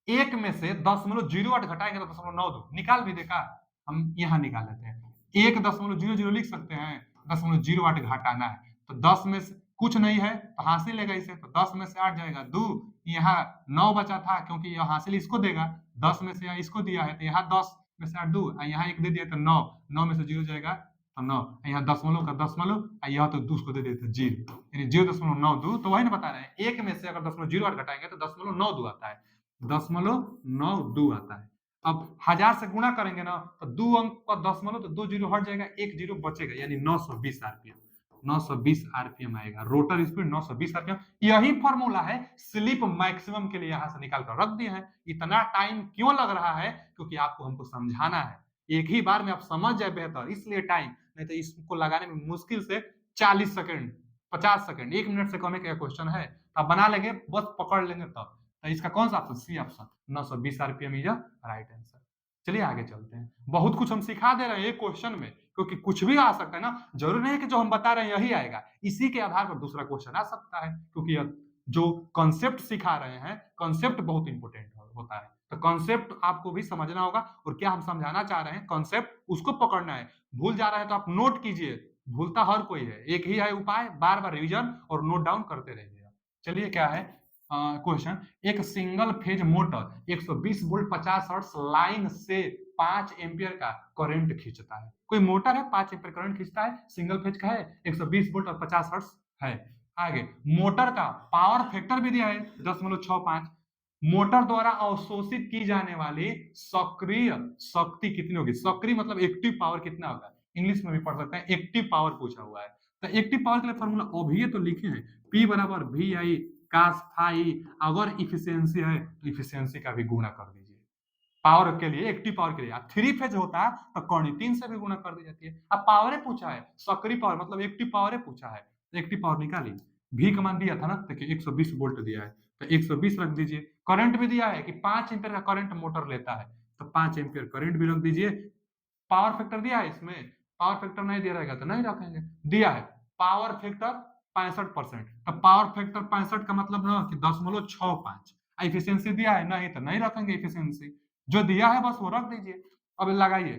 एक में से 0.08 घटाएंगे तो 0.92 निकाल भी देगा, हम यहाँ निकाल लेते हैं। 1.00 लिख सकते हैं, 0.08 घटाना है तो 10 में से कुछ नहीं है तो हासिल लेगा इसे, तो 10 में से 8 जाएगा 2, यहाँ 9 बचा था क्योंकि यह हासिल इसको देगा, 10 में से इसको दिया है तो यहाँ 10 में से 8 2, यहाँ 1 दे दिया तो 9, 9 में से 0 जाएगा तो 9, यहाँ दशमलव का दशमलव, यह तो 2 उसको दे देते 0, यानी 0.92। तो वही ना बता रहे हैं, एक में से अगर 0.08 घटाएंगे तो 0.92 आता है, 0.92 आता है। अब 1000 से गुणा करेंगे ना तो 2 अंक का दशमलव, तो 2 जीरो हट जाएगा, 1 जीरो बचेगा, यानी 920 आरपीएम, 920 आरपीएम आएगा, रोटर स्पीड 920 आरपीएम। यही फॉर्मूला है स्लिप मैक्सिमम के लिए, यहां से निकाल कर रख दिए हैं। इतना टाइम क्यों लग रहा है, क्योंकि आपको हमको समझाना है, एक ही बार में आप समझ जाए बेहतर, इसलिए टाइम, नहीं तो इसको लगाने में मुश्किल से 40 सेकंड 50 सेकंड 1 मिनट से कम का क्वेश्चन है, आप बना लेंगे, बस पकड़ लेंगे तब। तो इसका कौन सा option, C option, 920 RPM is right answer. चलिए आगे चलते हैं, बहुत कुछ हम सिखा दे रहे हैं एक क्वेश्चन में, क्योंकि कुछ भी आ सकता है ना, जरूरी नहीं है कि जो हम बता रहे हैं यही आएगा, इसी के आधार पर दूसरा क्वेश्चन आ सकता है, क्योंकि जो कॉन्सेप्ट सिखा रहे हैं, कॉन्सेप्ट बहुत इंपॉर्टेंट होता है, तो कॉन्सेप्ट आपको भी समझना होगा, और क्या हम समझाना चाह रहे हैं कॉन्सेप्ट उसको पकड़ना है। भूल जा रहा है तो आप नोट कीजिए, भूलता हर कोई है, एक ही है उपाय, बार बार रिविजन और नोट डाउन करते रहिएगा। चलिए क्या है क्वेश्चन, एक single phase motor 120 volt 50 hertz line से 5 एम्पियर का करंट खींचता है। कोई मोटर है 5 एम्पियर करंट खींचता है, सिंगल फेज का है, 120 वोल्ट और 50 हर्ट्ज है। आगे मोटर का पावर फैक्टर भी दिया है 10.65, मोटर द्वारा अवशोषित की जाने वाली सक्रिय शक्ति कितनी होगी, सक्रिय मतलब एक्टिव पावर कितना होगा, इंग्लिश में भी पढ़ सकते हैं, एक्टिव पावर पूछा हुआ है। तो एक्टिव पावर के लिए फॉर्मूला अभी तो लिखे हैं, P बराबर वी आई कास फाई, अगर इफिशियंसी है तो इफिशियंसी का भी गुणा कर दीजिए, पावर के लिए, एक्टिव पावर के लिए। थ्री फेज होता है तो कौड़ी 3 से भी गुणा कर दी जाती है। अब पावर पूछा है, सक्रिय पावर मतलब एक्टिव पावर पूछा है, तो एक्टिव पावर निकालिए। भी का मान दिया था ना, देखिए 120 वोल्ट दिया है तो 120 रख दीजिए, करंट भी दिया है कि 5 एम्पियर का करंट मोटर लेता है, तो 5 एम्पियर करंट भी रख दीजिए। पावर फैक्टर दिया है इसमें, पावर फैक्टर नहीं दिया रहेगा तो नहीं रखेंगे, दिया है पावर फैक्टर 65%, तो पावर फैक्टर 65 का मतलब ना कि 0.65, इफिशियंसी दिया है नहीं तो नहीं रखेंगे इफिशियंसी, जो दिया है बस वो रख दीजिए। अब लगाइए,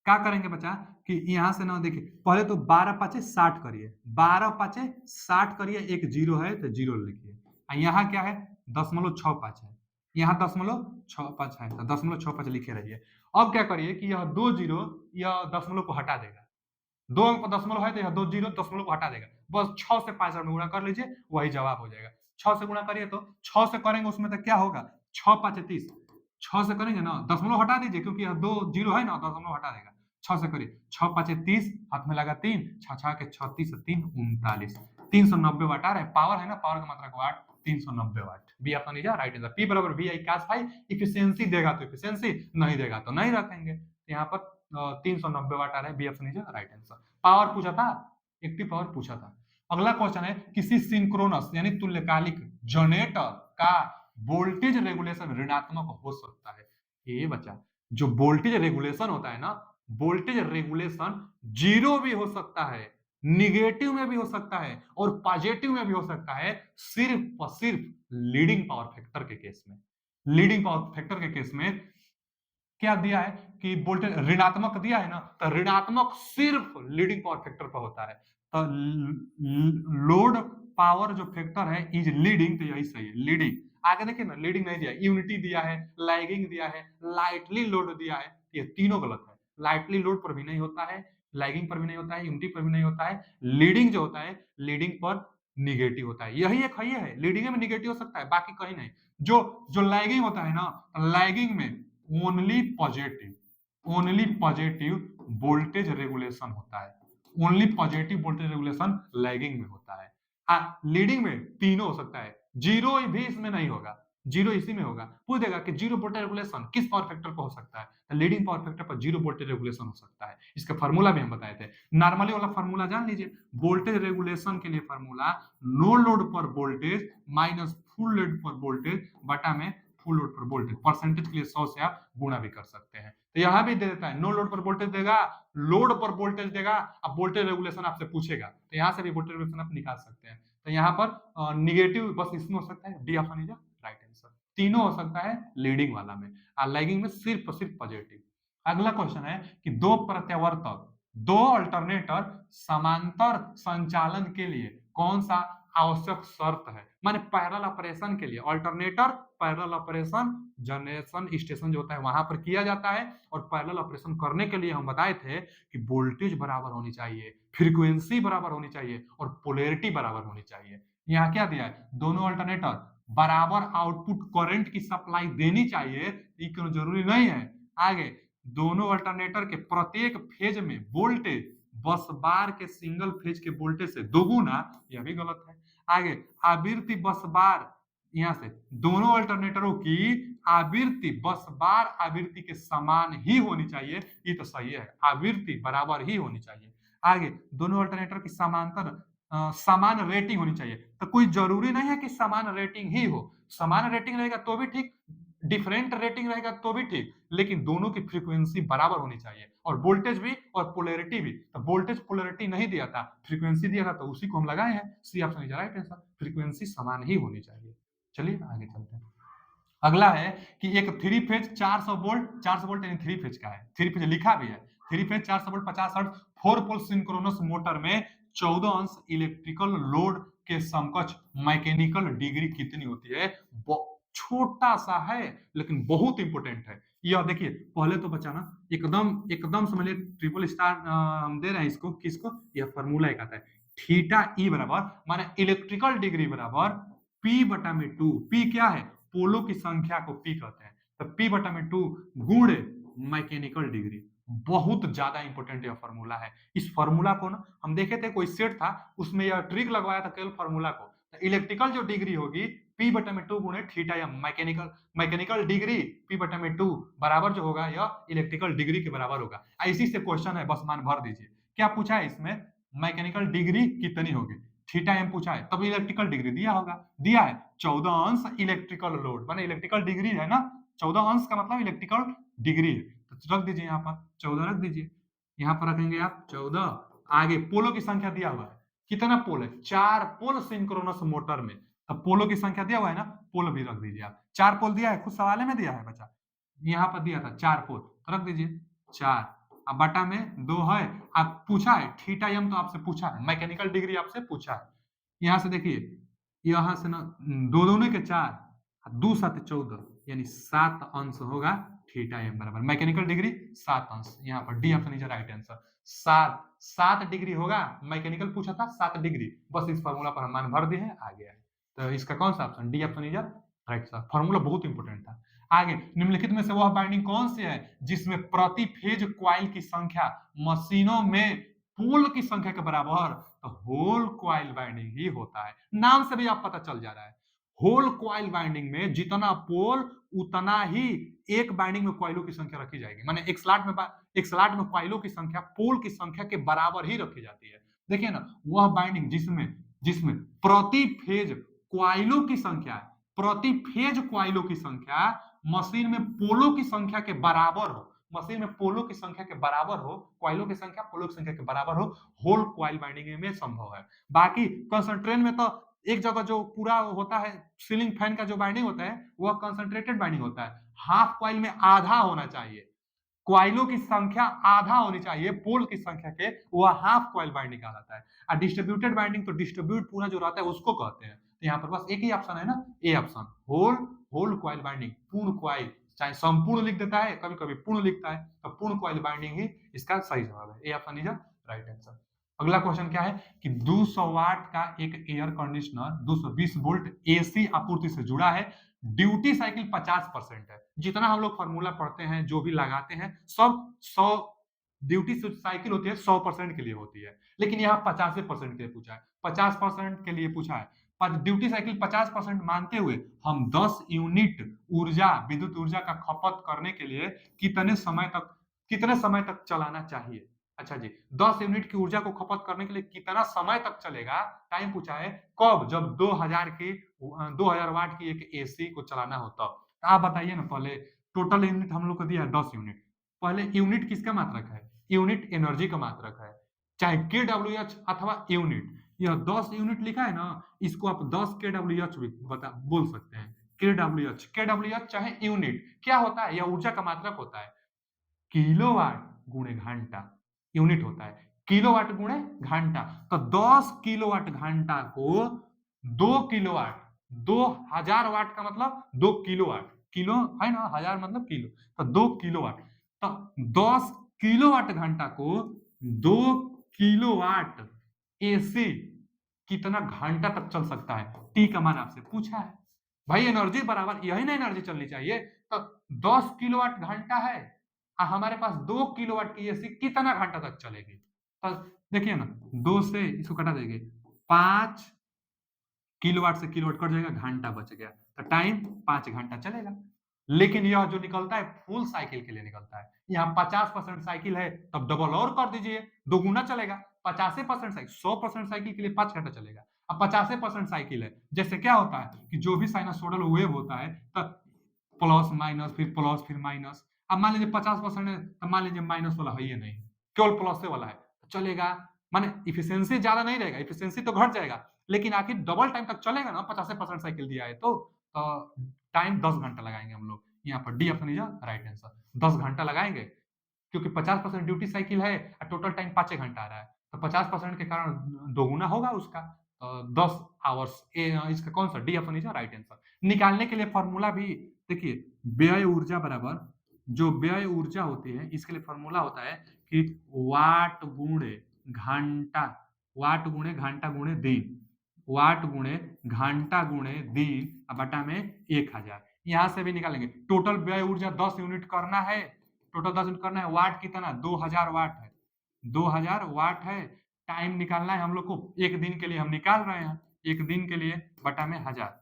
क्या करेंगे बच्चा कि यहां से ना देखिए, पहले तो 12 पाचे 60 करिए, 12 पाचे 60 करिए, एक जीरो है तो जीरो लिखिए, यहाँ क्या है 0.65 है, यहाँ 0.65 है तो 0.65 लिखे रहिए। अब क्या करिए कि यह दो जीरो, यह दशमलव को हटा देगा, दो अंक पर दशमलव है तो यह दो जीरो दशमलव को हटा देगा, बस 6 से 65 में गुणा कर लीजिए, वही जवाब हो जाएगा। 6 से गुणा करिए तो 6 से करेंगे उसमें तो क्या होगा, 6 पाँच 30, 6 से करेंगे ना, दशमलव हटा दीजिए क्योंकि यह दो जीरो है ना, दशमलव हटा देगा, 6 से करिए, 6 पाँच 30, हाथ में लगा 3, 6 के 36 3 39, 390 वाट आ रहा है, पावर है ना, पावर का मात्रा को watt, 390 watt, B option is right answer. P बराबर V I cos phi, efficiency देगा तो इफिशियंसी, नहीं देगा तो नहीं रखेंगे, यहाँ पर 390 वाट आ रहा है, B option is right answer. Power पूछा था, एक्टिव पावर पूछा था। अगला क्वेश्चन है, किसी सिंक्रोनस यानी तुल्यकालिक जनरेटर का वोल्टेज रेगुलेशन ऋणात्मक हो सकता है। ये बच्चा, जो वोल्टेज रेगुलेशन होता है ना, वोल्टेज रेगुलेशन जीरो भी हो सकता है, निगेटिव में भी हो सकता है और पॉजिटिव में भी हो सकता है, सिर्फ और सिर्फ लीडिंग पावर फैक्टर के केस में। लीडिंग पावर फैक्टर के केस में क्या दिया है कि वोल्टेज ऋणात्मक दिया है ना, तो ऋणात्मक सिर्फ लीडिंग पावर फैक्टर पर होता है, तो लोड पावर जो फैक्टर है इज लीडिंग, तो यही सही है, लीडिंग। आगे देखिए ना, लीडिंग नहीं दिया, यूनिटी दिया है, लैगिंग दिया है, लाइटली लोड दिया है, ये तीनों गलत है। लाइटली लोड पर भी नहीं होता है, लैगिंग पर भी नहीं होता है, यूनिटी पर भी नहीं होता है, लीडिंग जो होता है लीडिंग पर निगेटिव होता है। यही एक है, लीडिंग में निगेटिव हो सकता है, बाकी कहीं नहीं। जो जो लैगिंग होता है ना, लैगिंग में ओनली पॉजिटिव वोल्टेज रेगुलेशन होता है। Only positive voltage regulation lagging में होता है। हाँ, लीडिंग में तीनों हो सकता है, जीरो भी इसमें नहीं होगा, जीरो इसी में होगा। पूछ देगा कि जीरो वोल्टेज रेगुलेशन किस पावर फैक्टर पर हो सकता है, लीडिंग पावर फैक्टर पर जीरो वोल्टेज रेगुलेशन हो सकता है। इसका फार्मूला भी हम बताए थे, नॉर्मली वाला फार्मूला जान लीजिए। वोल्टेज रेगुलेशन के लिए फार्मूला नो लोड पर वोल्टेज माइनस फुल लोड पर वोल्टेज बटा में फुल लोड पर वोल्टेज। परसेंटेज के लिए 100 से आप गुणा भी कर सकते हैं। तो यहां भी दे देता है, नो लोड पर वोल्टेज देगा, लोड पर वोल्टेज देगा, अब वोल्टेज रेगुलेशन आपसे पूछेगा तो यहां से भी वोल्टेज रेगुलेशन आप निकाल सकते हैं। तो यहाँ पर निगेटिव बस इसमें हो सकता है, D option is right answer. तीनों हो सकता है लीडिंग वाला में, और लैगिंग में सिर्फ सिर्फ पॉजिटिव। अगला क्वेश्चन है कि दो प्रत्यावर्तक, दो अल्टरनेटर समांतर संचालन के लिए कौन सा आवश्यक शर्त है। माने पैरेलल ऑपरेशन के लिए alternator parallel operation generation station जो होता है वहां पर किया जाता है, और पैरेलल ऑपरेशन करने के लिए हम बताए थे कि वोल्टेज बराबर होनी चाहिए, फ्रीक्वेंसी बराबर होनी चाहिए और पोलैरिटी बराबर होनी चाहिए। यहाँ क्या दिया है, दोनों अल्टरनेटर बराबर आउटपुट करंट की सप्लाई देनी चाहिए, ये क्यों जरूरी नहीं है। आगे, दोनों अल्टरनेटर के प्रत्येक फेज में वोल्टेज बस बार के सिंगल फेज के वोल्टेज से दोगुना, यह भी गलत है। आगे, आवृत्ति बस बार, यहां से दोनों अल्टरनेटरों की आवृत्ति बस बार आवृत्ति के समान ही होनी चाहिए, ये तो सही है, आवृत्ति बराबर ही होनी चाहिए। आगे, दोनों अल्टरनेटर की समांतर समान रेटिंग होनी चाहिए, तो कोई जरूरी नहीं है कि समान रेटिंग ही हो, समान रेटिंग रहेगा तो भी ठीक, डिफरेंट रेटिंग रहेगा तो भी ठीक, लेकिन दोनों की फ्रीक्वेंसी बराबर होनी चाहिए, और वोल्टेज भी और पोलैरिटी भी। तो वोल्टेज पोलैरिटी नहीं दिया था, फ्रीक्वेंसी दिया था, तो उसी को हम लगाए हैं, C option is right answer, frequency समान ही होनी चाहिए। चलिए आगे चलते हैं। अगला है कि एक थ्री फेज 400 वोल्ट, 400 वोल्ट यानी थ्री फेज का है, थ्री फेज लिखा भी है, three phase 400 volt 50 hertz four pole synchronous motor में 14 अंश इलेक्ट्रिकल लोड के समकक्ष मैकेनिकल डिग्री कितनी होती है। छोटा सा है लेकिन बहुत इंपॉर्टेंट है। यह देखिए, पहले तो बचाना एकदम एकदम समझ लिए, ट्रिपल स्टार हम दे रहे हैं इसको, किसको, यह फॉर्मूला एक आता है, थीटा ई बराबर माने इलेक्ट्रिकल डिग्री बराबर पी बटा में टू, पी क्या है, पोलो की संख्या को पी कहते हैं, तो पी बटा में टू गुण मैकेनिकल डिग्री। बहुत ज्यादा इंपॉर्टेंट यह फॉर्मूला है। इस फॉर्मूला को ना हम देखे थे, कोई सेट था उसमें यह ट्रिक लगवाया था केवल फॉर्मूला को। तो इलेक्ट्रिकल जो डिग्री होगी पी बटा में टू गुणे थीटा, या मैकेनिकल डिग्री पी बटा में टू बराबर जो होगा यह इलेक्ट्रिकल डिग्री के बराबर होगा। इसी से क्वेश्चन है, बस मान भर दीजिए। क्या पूछा है इसमें, मैकेनिकल डिग्री कितनी होगी, थीटा एम पूछा है, तब इलेक्ट्रिकल डिग्री दिया होगा, दिया है 14 अंश इलेक्ट्रिकल लोड, माने इलेक्ट्रिकल डिग्री है ना, 14 अंश का मतलब इलेक्ट्रिकल डिग्री है, तो रख दीजिए यहाँ पर 14 रख दीजिए, यहाँ पर रखेंगे आप 14। आगे पोलो की संख्या दिया हुआ है, कितना पोल है, 4 पोल सिंक्रोनस मोटर में, तब पोलो की संख्या दिया हुआ है ना, पोल भी रख दीजिए आप, 4 पोल दिया है, खुद सवाल में दिया है बच्चा, यहाँ पर दिया था 4 पोल, तो रख दीजिए 4, अब बटा में 2 है, आप पूछा है थीटा एम, तो आपसे पूछा है मैकेनिकल डिग्री आपसे पूछा है। यहाँ से देखिए, यहाँ से ना दो दोनों के 4, दो सात 14 यानी 7 अंश होगा थीटा एम बराबर मैकेनिकल डिग्री 7 अंश, यहाँ पर D option is right answer. 7 degree होगा, मैकेनिकल पूछा था 7 डिग्री, बस इस फॉर्मूला पर हम मान भर दिए हैं, आ गया है। तो इसका कौन सा option, D option is right answer. Formula बहुत इंपॉर्टेंट था। आगे, निम्नलिखित में से वह बाइंडिंग कौन सी है जिसमें प्रति फेज क्वाइल की संख्या मशीनों में पोल की संख्या के बराबर, तो होल क्वाइल बाइंडिंग ही होता है। नाम से भी आप पता चल जा रहा है, होल क्वाइल बाइंडिंग में जितना पोल उतना ही एक बाइंडिंग में क्वाइलों की संख्या रखी जाएगी, माने एक स्लॉट में क्वाइलों की संख्या पोल की संख्या के बराबर ही रखी जाती है। देखिए ना, वह बाइंडिंग जिसमें जिसमें प्रति फेज क्वाइलों की संख्या, प्रति फेज क्वाइलों की संख्या मशीन में पोलो की संख्या के बराबर हो, मशीन में पोलो की संख्या के बराबर हो, क्वाइलों की संख्या पोलो की संख्या के बराबर हो, होल क्वाइल बाइंडिंग में संभव है। बाकी कंसंट्रेट में तो एक जगह जो पूरा होता है, सीलिंग फैन का जो बाइंडिंग होता है वह कंसंट्रेटेड बाइंडिंग होता है, हाफ क्वाइल में आधा होना चाहिए, क्वाइलों की संख्या आधा होनी चाहिए पोल की संख्या के, वह हाफ क्वाइल बाइंडिंग कहलाता है। और डिस्ट्रीब्यूटेड बाइंडिंग तो डिस्ट्रीब्यूट पूरा जो रहता है उसको कहते हैं। तो यहाँ पर बस एक ही ऑप्शन है ना, A option, whole coil binding, पूर्ण क्वाइल, चाहे संपूर्ण लिख देता है, कभी कभी पूर्ण लिखता है, तो पूर्ण क्वाइल बाइंडिंग ही इसका सही जवाब है, A option is right answer. अगला क्वेश्चन क्या है कि 200 वाट का एक एयर कंडीशनर 220 वोल्ट एसी आपूर्ति से जुड़ा है, ड्यूटी साइकिल 50% है। जितना हम लोग फॉर्मूला पढ़ते हैं, जो भी लगाते हैं, सब 100 ड्यूटी साइकिल होती है 100% के लिए होती है, लेकिन यहाँ 50% के लिए पूछा है, 50% के लिए पूछा है। पर ड्यूटी साइकिल 50% मानते हुए हम 10 यूनिट ऊर्जा, विद्युत ऊर्जा का खपत करने के लिए कितने समय तक चलाना चाहिए। अच्छा जी, 10 यूनिट की ऊर्जा को खपत करने के लिए कितना समय तक चलेगा, टाइम पूछा है, कब, जब 2000 वाट की एक एसी को चलाना हो तब। आप बताइए ना, पहले टोटल यूनिट हम लोग को दिया है 10 यूनिट। पहले यूनिट किसका मात्रक है, यूनिट एनर्जी का मात्रक है, चाहे केडब्ल्यूएच अथवा यूनिट। यह 10 यूनिट लिखा है ना, इसको आप 10 केडब्ल्यूएच भी बोल सकते हैं। केडब्ल्यूएच चाहे यूनिट, क्या होता है, यह ऊर्जा का मात्रक होता है। किलोवाट गुणे घंटा यूनिट होता है, किलोवाट गुणे घंटा। तो 10 किलोवाट घंटा को 2 किलोवाट, 2000 वाट का मतलब 2 किलोवाट, किलो है ना, 1000 मतलब किलो, तो 2 किलोवाट। तो 10 किलोवाट घंटा को 2 किलोवाट एसी कितना घंटा तक चल सकता है, टी का मान आपसे पूछा है। भाई एनर्जी बराबर यही ना एनर्जी चलनी चाहिए। तो 10 किलोवाट घंटा है, हमारे पास 2 किलोवाट की एसी कितना घंटा तक चलेगी। तो देखिए ना, 2 से इसको कटा देंगे, 5 किलोवाट से किलोवाट कट जाएगा, घंटा बच गया, तो टाइम 5 घंटा चलेगा। लेकिन यह जो निकलता है फुल साइकिल के लिए निकलता है। यहाँ 50% साइकिल है, तब डबल और कर दीजिए, दोगुना चलेगा। 50% साइकिल, 100% साइकिल के लिए 5 घंटा चलेगा। अब 50% साइकिल है, जैसे क्या होता है कि जो भी साइनसोइडल वेव होता है, तब प्लस माइनस फिर प्लस फिर माइनस। अब मान लीजिए 50% है, तो मान लीजिए माइनस वाला है ही नहीं, केवल प्लस वाला है, चलेगा। माने इफिशियंसी ज्यादा नहीं रहेगा, इफिशियंसी तो घट जाएगा, लेकिन आखिर डबल टाइम तक चलेगा ना, 50% साइकिल दिया है तो टाइम 10 घंटा लगाएंगे हम लोग। यहाँ पर D option is right answer, 10 घंटा लगाएंगे, क्योंकि 50% ड्यूटी साइकिल है और टोटल टाइम 5 घंटा आ रहा है, तो 50% के कारण दोगुना होगा उसका, 10 आवर्स। इसका कौन सा D option is right answer. निकालने के लिए फॉर्मूला भी देखिए, व्यय ऊर्जा बराबर जो व्यय ऊर्जा होती है, इसके लिए फॉर्मूला होता है कि वाट गुणे घंटा, वाट गुणे घंटा गुणे दिन, वाट गुणे घंटा गुणे दिन बटा में 1000। यहां से भी निकालेंगे, टोटल व्यय ऊर्जा 10 यूनिट करना है, टोटल 10 यूनिट करना है, वाट कितना 2000 वाट है, 2000 वाट है। टाइम निकालना है हम लोग को, एक दिन के लिए हम निकाल रहे हैं, एक दिन के लिए बटा में 1000,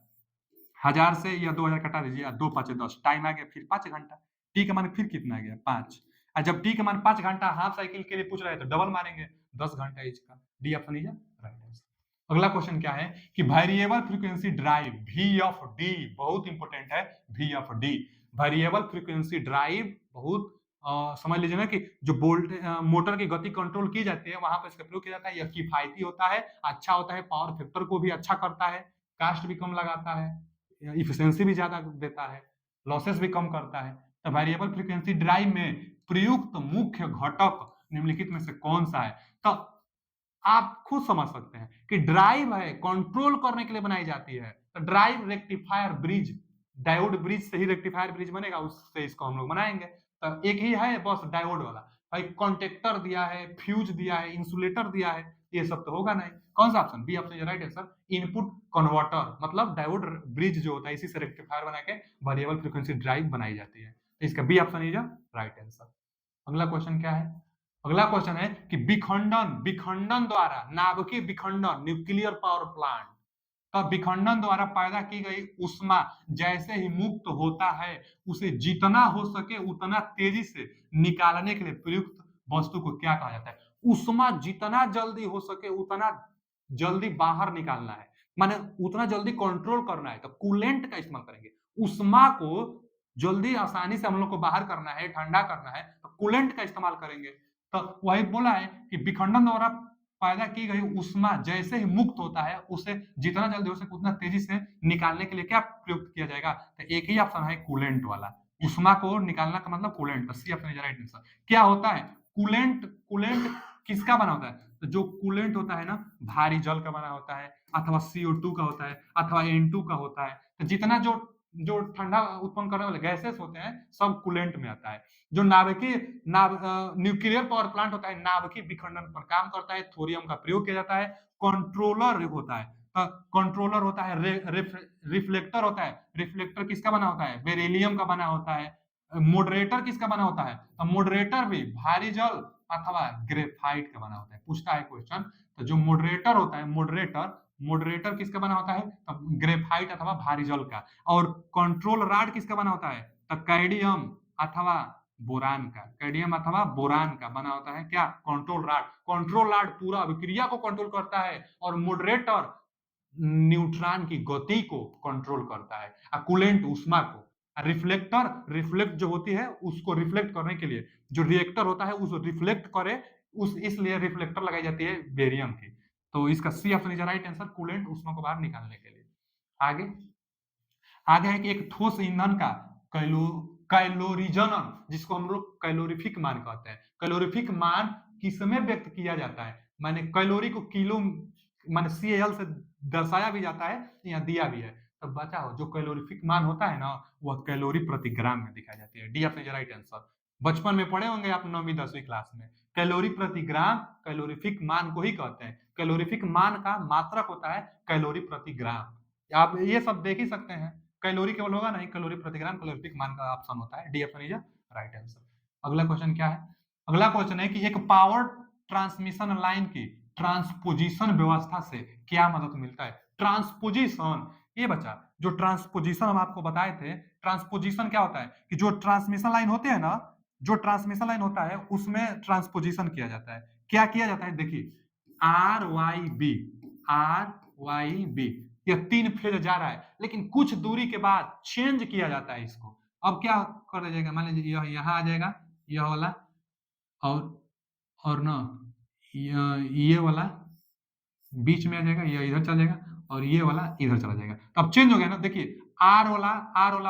1000 से या 2000 कटा दीजिए, 2 5 10, टाइम आ गया फिर 5 घंटा। टी का मान फिर कितना आ गया 5, और जब टी का मान 5 घंटा हाफ साइकिल के लिए पूछ रहे हैं तो डबल मारेंगे, 10 घंटा इसका, D option is right answer. अगला क्वेश्चन क्या है कि variable frequency drive V F D, बहुत इंपॉर्टेंट है, V F D, variable frequency drive, बहुत समझ लीजिए ना कि जो मोटर की गति कंट्रोल की जाती है, वहां पर इसका प्रयोग किया जाता है। यह किफायती होता है, अच्छा होता है, पावर फैक्टर को भी अच्छा करता है, कास्ट भी कम लगाता है, इफिशियंसी भी ज्यादा देता है, लॉसेस भी कम करता है। तो वेरिएबल फ्रीक्वेंसी ड्राइव में प्रयुक्त मुख्य घटक निम्नलिखित में से कौन सा है। तो आप खुद समझ सकते हैं कि ड्राइव है, कंट्रोल करने के लिए बनाई जाती है, तो drive rectifier bridge, diode bridge से ही रेक्टिफायर ब्रिज बनेगा, उससे इसको हम लोग बनाएंगे। तो एक ही है बस डायोड वाला, भाई कॉन्टेक्टर दिया है, फ्यूज दिया है, इंसुलेटर दिया है, ये सब तो होगा नहीं। कौन सा option, B option right answer. Input converter मतलब डायोड ब्रिज जो होता है, इसी से रेक्टिफायर बना के वेरिएबल फ्रीक्वेंसी ड्राइव बनाई जाती है, तो इसका B option is right answer. अगला क्वेश्चन क्या है, अगला क्वेश्चन है कि विखंडन, विखंडन द्वारा, नाभिकीय विखंडन, न्यूक्लियर पावर प्लांट का विखंडन द्वारा पैदा की गई उष्मा जैसे ही मुक्त होता है, उसे जितना हो सके उतना तेजी से निकालने के लिए प्रयुक्त वस्तु को क्या कहा जाता है। उष्मा जितना जल्दी हो सके उतना जल्दी बाहर निकालना है, माने उतना जल्दी कंट्रोल करना है, तो कूलेंट का इस्तेमाल करेंगे। उष्मा को जल्दी आसानी से हम लोग को बाहर करना है, ठंडा करना है, तो कूलेंट का इस्तेमाल करेंगे। तो वही बोला है कि विखंडन द्वारा पैदा की गई उष्मा जैसे ही मुक्त होता है, उसे जितना जल्दी हो सके उतना तेजी से निकालने के लिए क्या प्रयुक्त किया जाएगा, तो एक ही ऑप्शन है कूलेंट वाला। उष्मा को निकालना का मतलब coolant, C option is right answer. क्या होता है कूलेंट, कूलेंट किसका बना होता है, तो जो कूलेंट होता है ना, भारी जल का बना होता है, अथवा CO2 का होता है, अथवा N2 का होता है। तो जितना जो जो ठंडा उत्पन्न करने वाले गैसेस होते हैं सब कूलेंट में आता है। जो न्यूक्लियर पावर प्लांट होता है नाभिकीय विखंडन पर काम करता है, थोरियम का प्रयोग किया जाता है। कंट्रोलर होता है, कंट्रोलर होता है, रिफ्लेक्टर होता है, रिफ्लेक्टर किसका बना होता है, बेरिलियम का बना होता है। मॉडरेटर किसका बना होता है, तो मॉडरेटर भी भारी जल अथवा ग्रेफाइट का बना होता है। पूछता है क्वेश्चन, तो जो मॉडरेटर होता है, मॉडरेटर किसका बना होता है, तो ग्रेफाइट अथवा भारी जल का। और कंट्रोल रॉड किसका बना होता है, तो कैडियम अथवा बोरान का, कैडियम अथवा बोरान का बना होता है क्या, कंट्रोल रॉड। कंट्रोल रॉड पूरा अभिक्रिया को कंट्रोल करता है, और मॉडरेटर न्यूट्रॉन की गति को कंट्रोल करता है, कूलेंट ऊष्मा को। रिफ्लेक्टर, रिफ्लेक्ट जो होती है उसको रिफ्लेक्ट करने के लिए जो रिएक्टर होता है उसको रिफ्लेक्ट करे, उस इसलिए रिफ्लेक्टर लगाई जाती है बेरियम की। तो इसका C option is right answer, coolant ऊष्मा को बाहर निकालने के लिए। आगे आगे है कि एक ठोस ईंधन का कैलोरीजनन, जिसको हम लोग कैलोरीफिक मान कहते हैं, कैलोरीफिक मान किसमें व्यक्त किया जाता है, माने कैलोरी को किलो माने सीएल से दर्शाया भी जाता है, यहाँ दिया भी है। तो बचाओ, जो कैलोरीफिक मान होता है ना वह कैलोरी प्रति ग्राम में दिखाई जाती है। D option is right answer. बचपन में पढ़े होंगे आप 9वीं 10वीं क्लास में, कैलोरी प्रति ग्राम कैलोरीफिक मान को ही कहते हैं। कैलोरीफिक मान का मात्रक होता है कैलोरी प्रति ग्राम। आप ये सब देख ही सकते हैं, कैलोरी केवल होगा नहीं, कैलोरी प्रति ग्राम कैलोरीफिक मान का ऑप्शन होता है। D option is right answer. अगला क्वेश्चन क्या है, अगला क्वेश्चन है कि एक पावर ट्रांसमिशन लाइन की ट्रांसपोजिशन व्यवस्था से क्या मदद मिलता है। ट्रांसपोजिशन, ये बच्चा जो ट्रांसपोजिशन हम आपको बताए थे, ट्रांसपोजिशन क्या होता है कि जो ट्रांसमिशन लाइन होते हैं ना, जो ट्रांसमिशन लाइन होता है उसमें ट्रांसपोजिशन किया जाता है। क्या किया जाता है, देखिए आर वाई बी, यह 3 फेज जा रहा है, लेकिन कुछ दूरी के बाद चेंज किया जाता है इसको। अब क्या कर दिया जाएगा, मान लीजिए यह यहाँ आ जाएगा, यह वाला, और ना ये वाला बीच में आ जाएगा, ये इधर चला जाएगा, और ये वाला इधर चला जाएगा। तो अब चेंज हो गया ना, देखिए आर वाला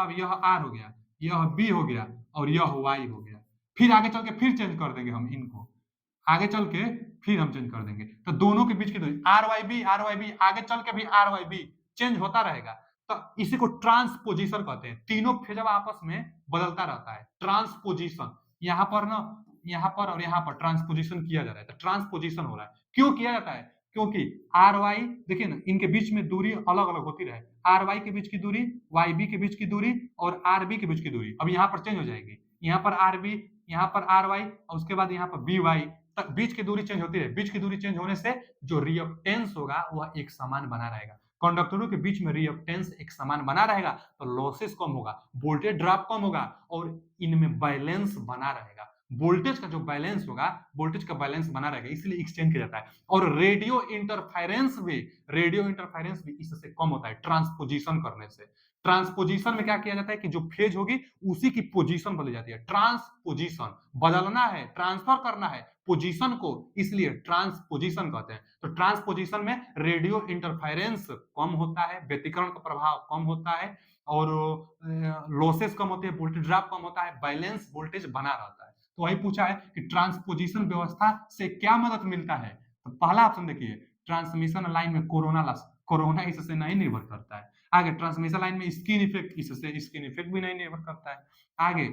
अब यह आर हो गया, यह बी हो गया, और यह वाई हो गया। फिर आगे चल के फिर चेंज कर देंगे हम इनको, आगे चल के फिर हम चेंज कर देंगे। तो दोनों के बीच की दूरी आर वाई बी आगे चल के भी आर वाई बी चेंज होता रहेगा। तो इसी को ट्रांसपोजिशन कहते हैं। तीनों फेजवा आपस में बदलता रहता है, ट्रांसपोजिशन। यहाँ पर ना, यहाँ पर और यहाँ पर ट्रांसपोजिशन किया जा रहा है, तो ट्रांसपोजिशन हो रहा है। क्यों किया जाता है, क्योंकि आर वाई देखिए ना, इनके बीच में दूरी अलग अलग होती रहे, आर वाई के बीच की दूरी, वाई बी के बीच की दूरी, और आर बी के बीच की दूरी अब यहाँ पर चेंज हो जाएगी। यहाँ पर आर बी, यहाँ पर आर वाई, और उसके बाद यहाँ पर बी वाई तक बीच की दूरी चेंज होती रहे। बीच की दूरी चेंज होने से जो रिएक्टेंस होगा वह एक समान बना रहेगा। कंडक्टरों के बीच में रिएक्टेंस एक समान बना रहेगा तो लॉसेस कम होगा, वोल्टेज ड्रॉप कम होगा, और इनमें बैलेंस बना रहेगा। वोल्टेज का जो बैलेंस होगा, वोल्टेज का बैलेंस बना रहेगा, इसलिए एक्सचेंज किया जाता है। और रेडियो इंटरफेरेंस भी इससे कम होता है ट्रांसपोजिशन करने से। ट्रांसपोजिशन में क्या किया जाता है कि जो फेज होगी उसी की पोजीशन बदल जाती है। ट्रांसपोजिशन, बदलना है, ट्रांसफर करना है पोजीशन को, इसलिए ट्रांसपोजिशन कहते हैं। तो ट्रांसपोजिशन में रेडियो इंटरफेरेंस कम होता है, व्यतिकरण का प्रभाव कम होता है, और लॉसेस कम होते हैं, वोल्टेज ड्रॉप कम होता है, बैलेंस वोल्टेज बना रहता है। तो वही पूछा है कि ट्रांसपोजिशन व्यवस्था से क्या मदद मिलता है। तो पहला ऑप्शन देखिए, ट्रांसमिशन लाइन में कोरोना इससे नहीं निर्भर करता है। आगे ट्रांसमिशन लाइन में स्किन इफेक्ट, इससे स्किन इफेक्ट भी नहीं निर्भर करता है। आगे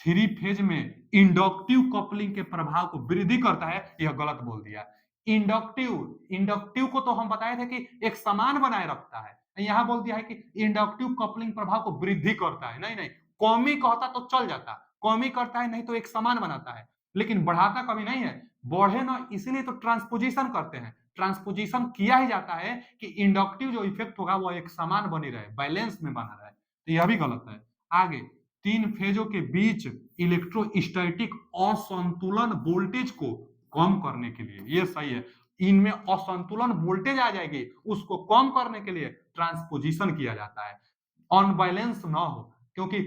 3 फेज में इंडक्टिव कपलिंग के प्रभाव को वृद्धि करता है, यह गलत बोल दिया। इंडक्टिव को तो हम बताए थे कि एक समान बनाए रखता है, यहां बोल दिया है कि इंडक्टिव कपलिंग प्रभाव को वृद्धि करता है। नहीं नहीं, कमी कहता तो चल जाता, कमी करता है नहीं तो एक समान बनाता है, लेकिन बढ़ाता कभी नहीं है। बढ़े ना, इसलिए तो ट्रांसपोजिशन करते हैं। ट्रांसपोजिशन किया ही जाता है कि इंडक्टिव जो इफेक्ट होगा वो एक समान बनी रहे, बैलेंस में बना रहे। तो यह भी गलत है। आगे 3 फेजों के बीच इलेक्ट्रोस्टैटिक असंतुलन वोल्टेज को कम करने के लिए, ये सही है, इनमें असंतुलन वोल्टेज आ जाएगी, उसको कम करने के लिए ट्रांसपोजिशन किया जाता है। अनबैलेंस ना हो, क्योंकि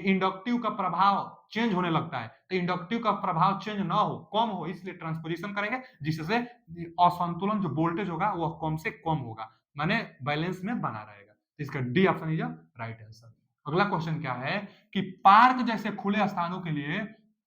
इंडक्टिव का प्रभाव चेंज होने लगता है, तो इंडक्टिव का प्रभाव चेंज ना हो, कम हो, इसलिए ट्रांसपोजिशन करेंगे, जिससे असंतुलन जो वोल्टेज होगा वह कम से कम होगा, माने बैलेंस में बना रहेगा। इसका D option is right answer. अगला क्वेश्चन क्या है कि पार्क जैसे खुले स्थानों के लिए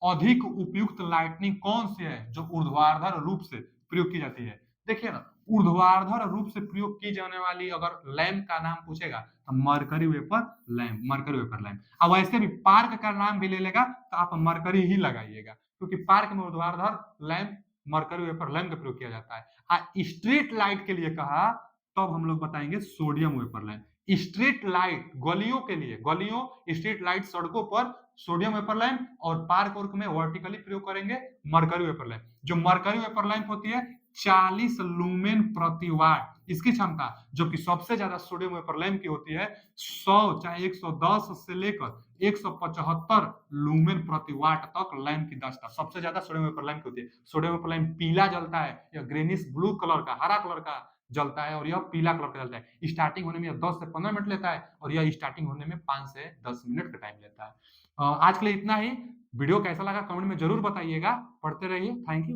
अधिक उपयुक्त लाइटनिंग कौन सी है जो ऊर्ध्वाधर रूप से प्रयोग की जाती है। देखिए ना, ऊर्ध्वाधर रूप से प्रयोग की जाने वाली अगर लैंप का नाम पूछेगा तो mercury vapour lamp, mercury vapour lamp. अब वैसे भी पार्क का नाम भी ले लेगा तो आप मरकरी ही लगाइएगा, क्योंकि पार्क में ऊर्ध्वाधर लैंप मरकरी वेपर लैंप का प्रयोग किया जाता है। स्ट्रीट लाइट के लिए कहा तब हम लोग बताएंगे sodium vapour lamp. Street light गलियों के लिए, गलियों स्ट्रीट लाइट सड़कों पर सोडियम वेपर लैंप, और पार्क वर्क में वर्टिकली प्रयोग करेंगे मरकरी वेपर लैंप। जो मरकरी वेपर लैंप होती है 40 लूमेन प्रति वाट इसकी क्षमता, जो कि सबसे ज्यादा सोडियम वेपर लैंप की होती है 100 चाहे 110 से लेकर 175 लूमेन प्रति वाट तक लैंप की दक्षता सबसे ज्यादा सोडियम वेपर लैंप की होती है। सोडियम वेपर लैंप पीला जलता है या ग्रेनिश ब्लू कलर का, हरा कलर का जलता है, और यह पीला कलर का जलता है। स्टार्टिंग होने में 10 से 15 मिनट लेता है और यह स्टार्टिंग होने में 5 से 10 मिनट का टाइम लेता है। आज के लिए इतना ही। वीडियो कैसा लगा कमेंट में जरूर बताइएगा। पढ़ते रहिए। Thank you.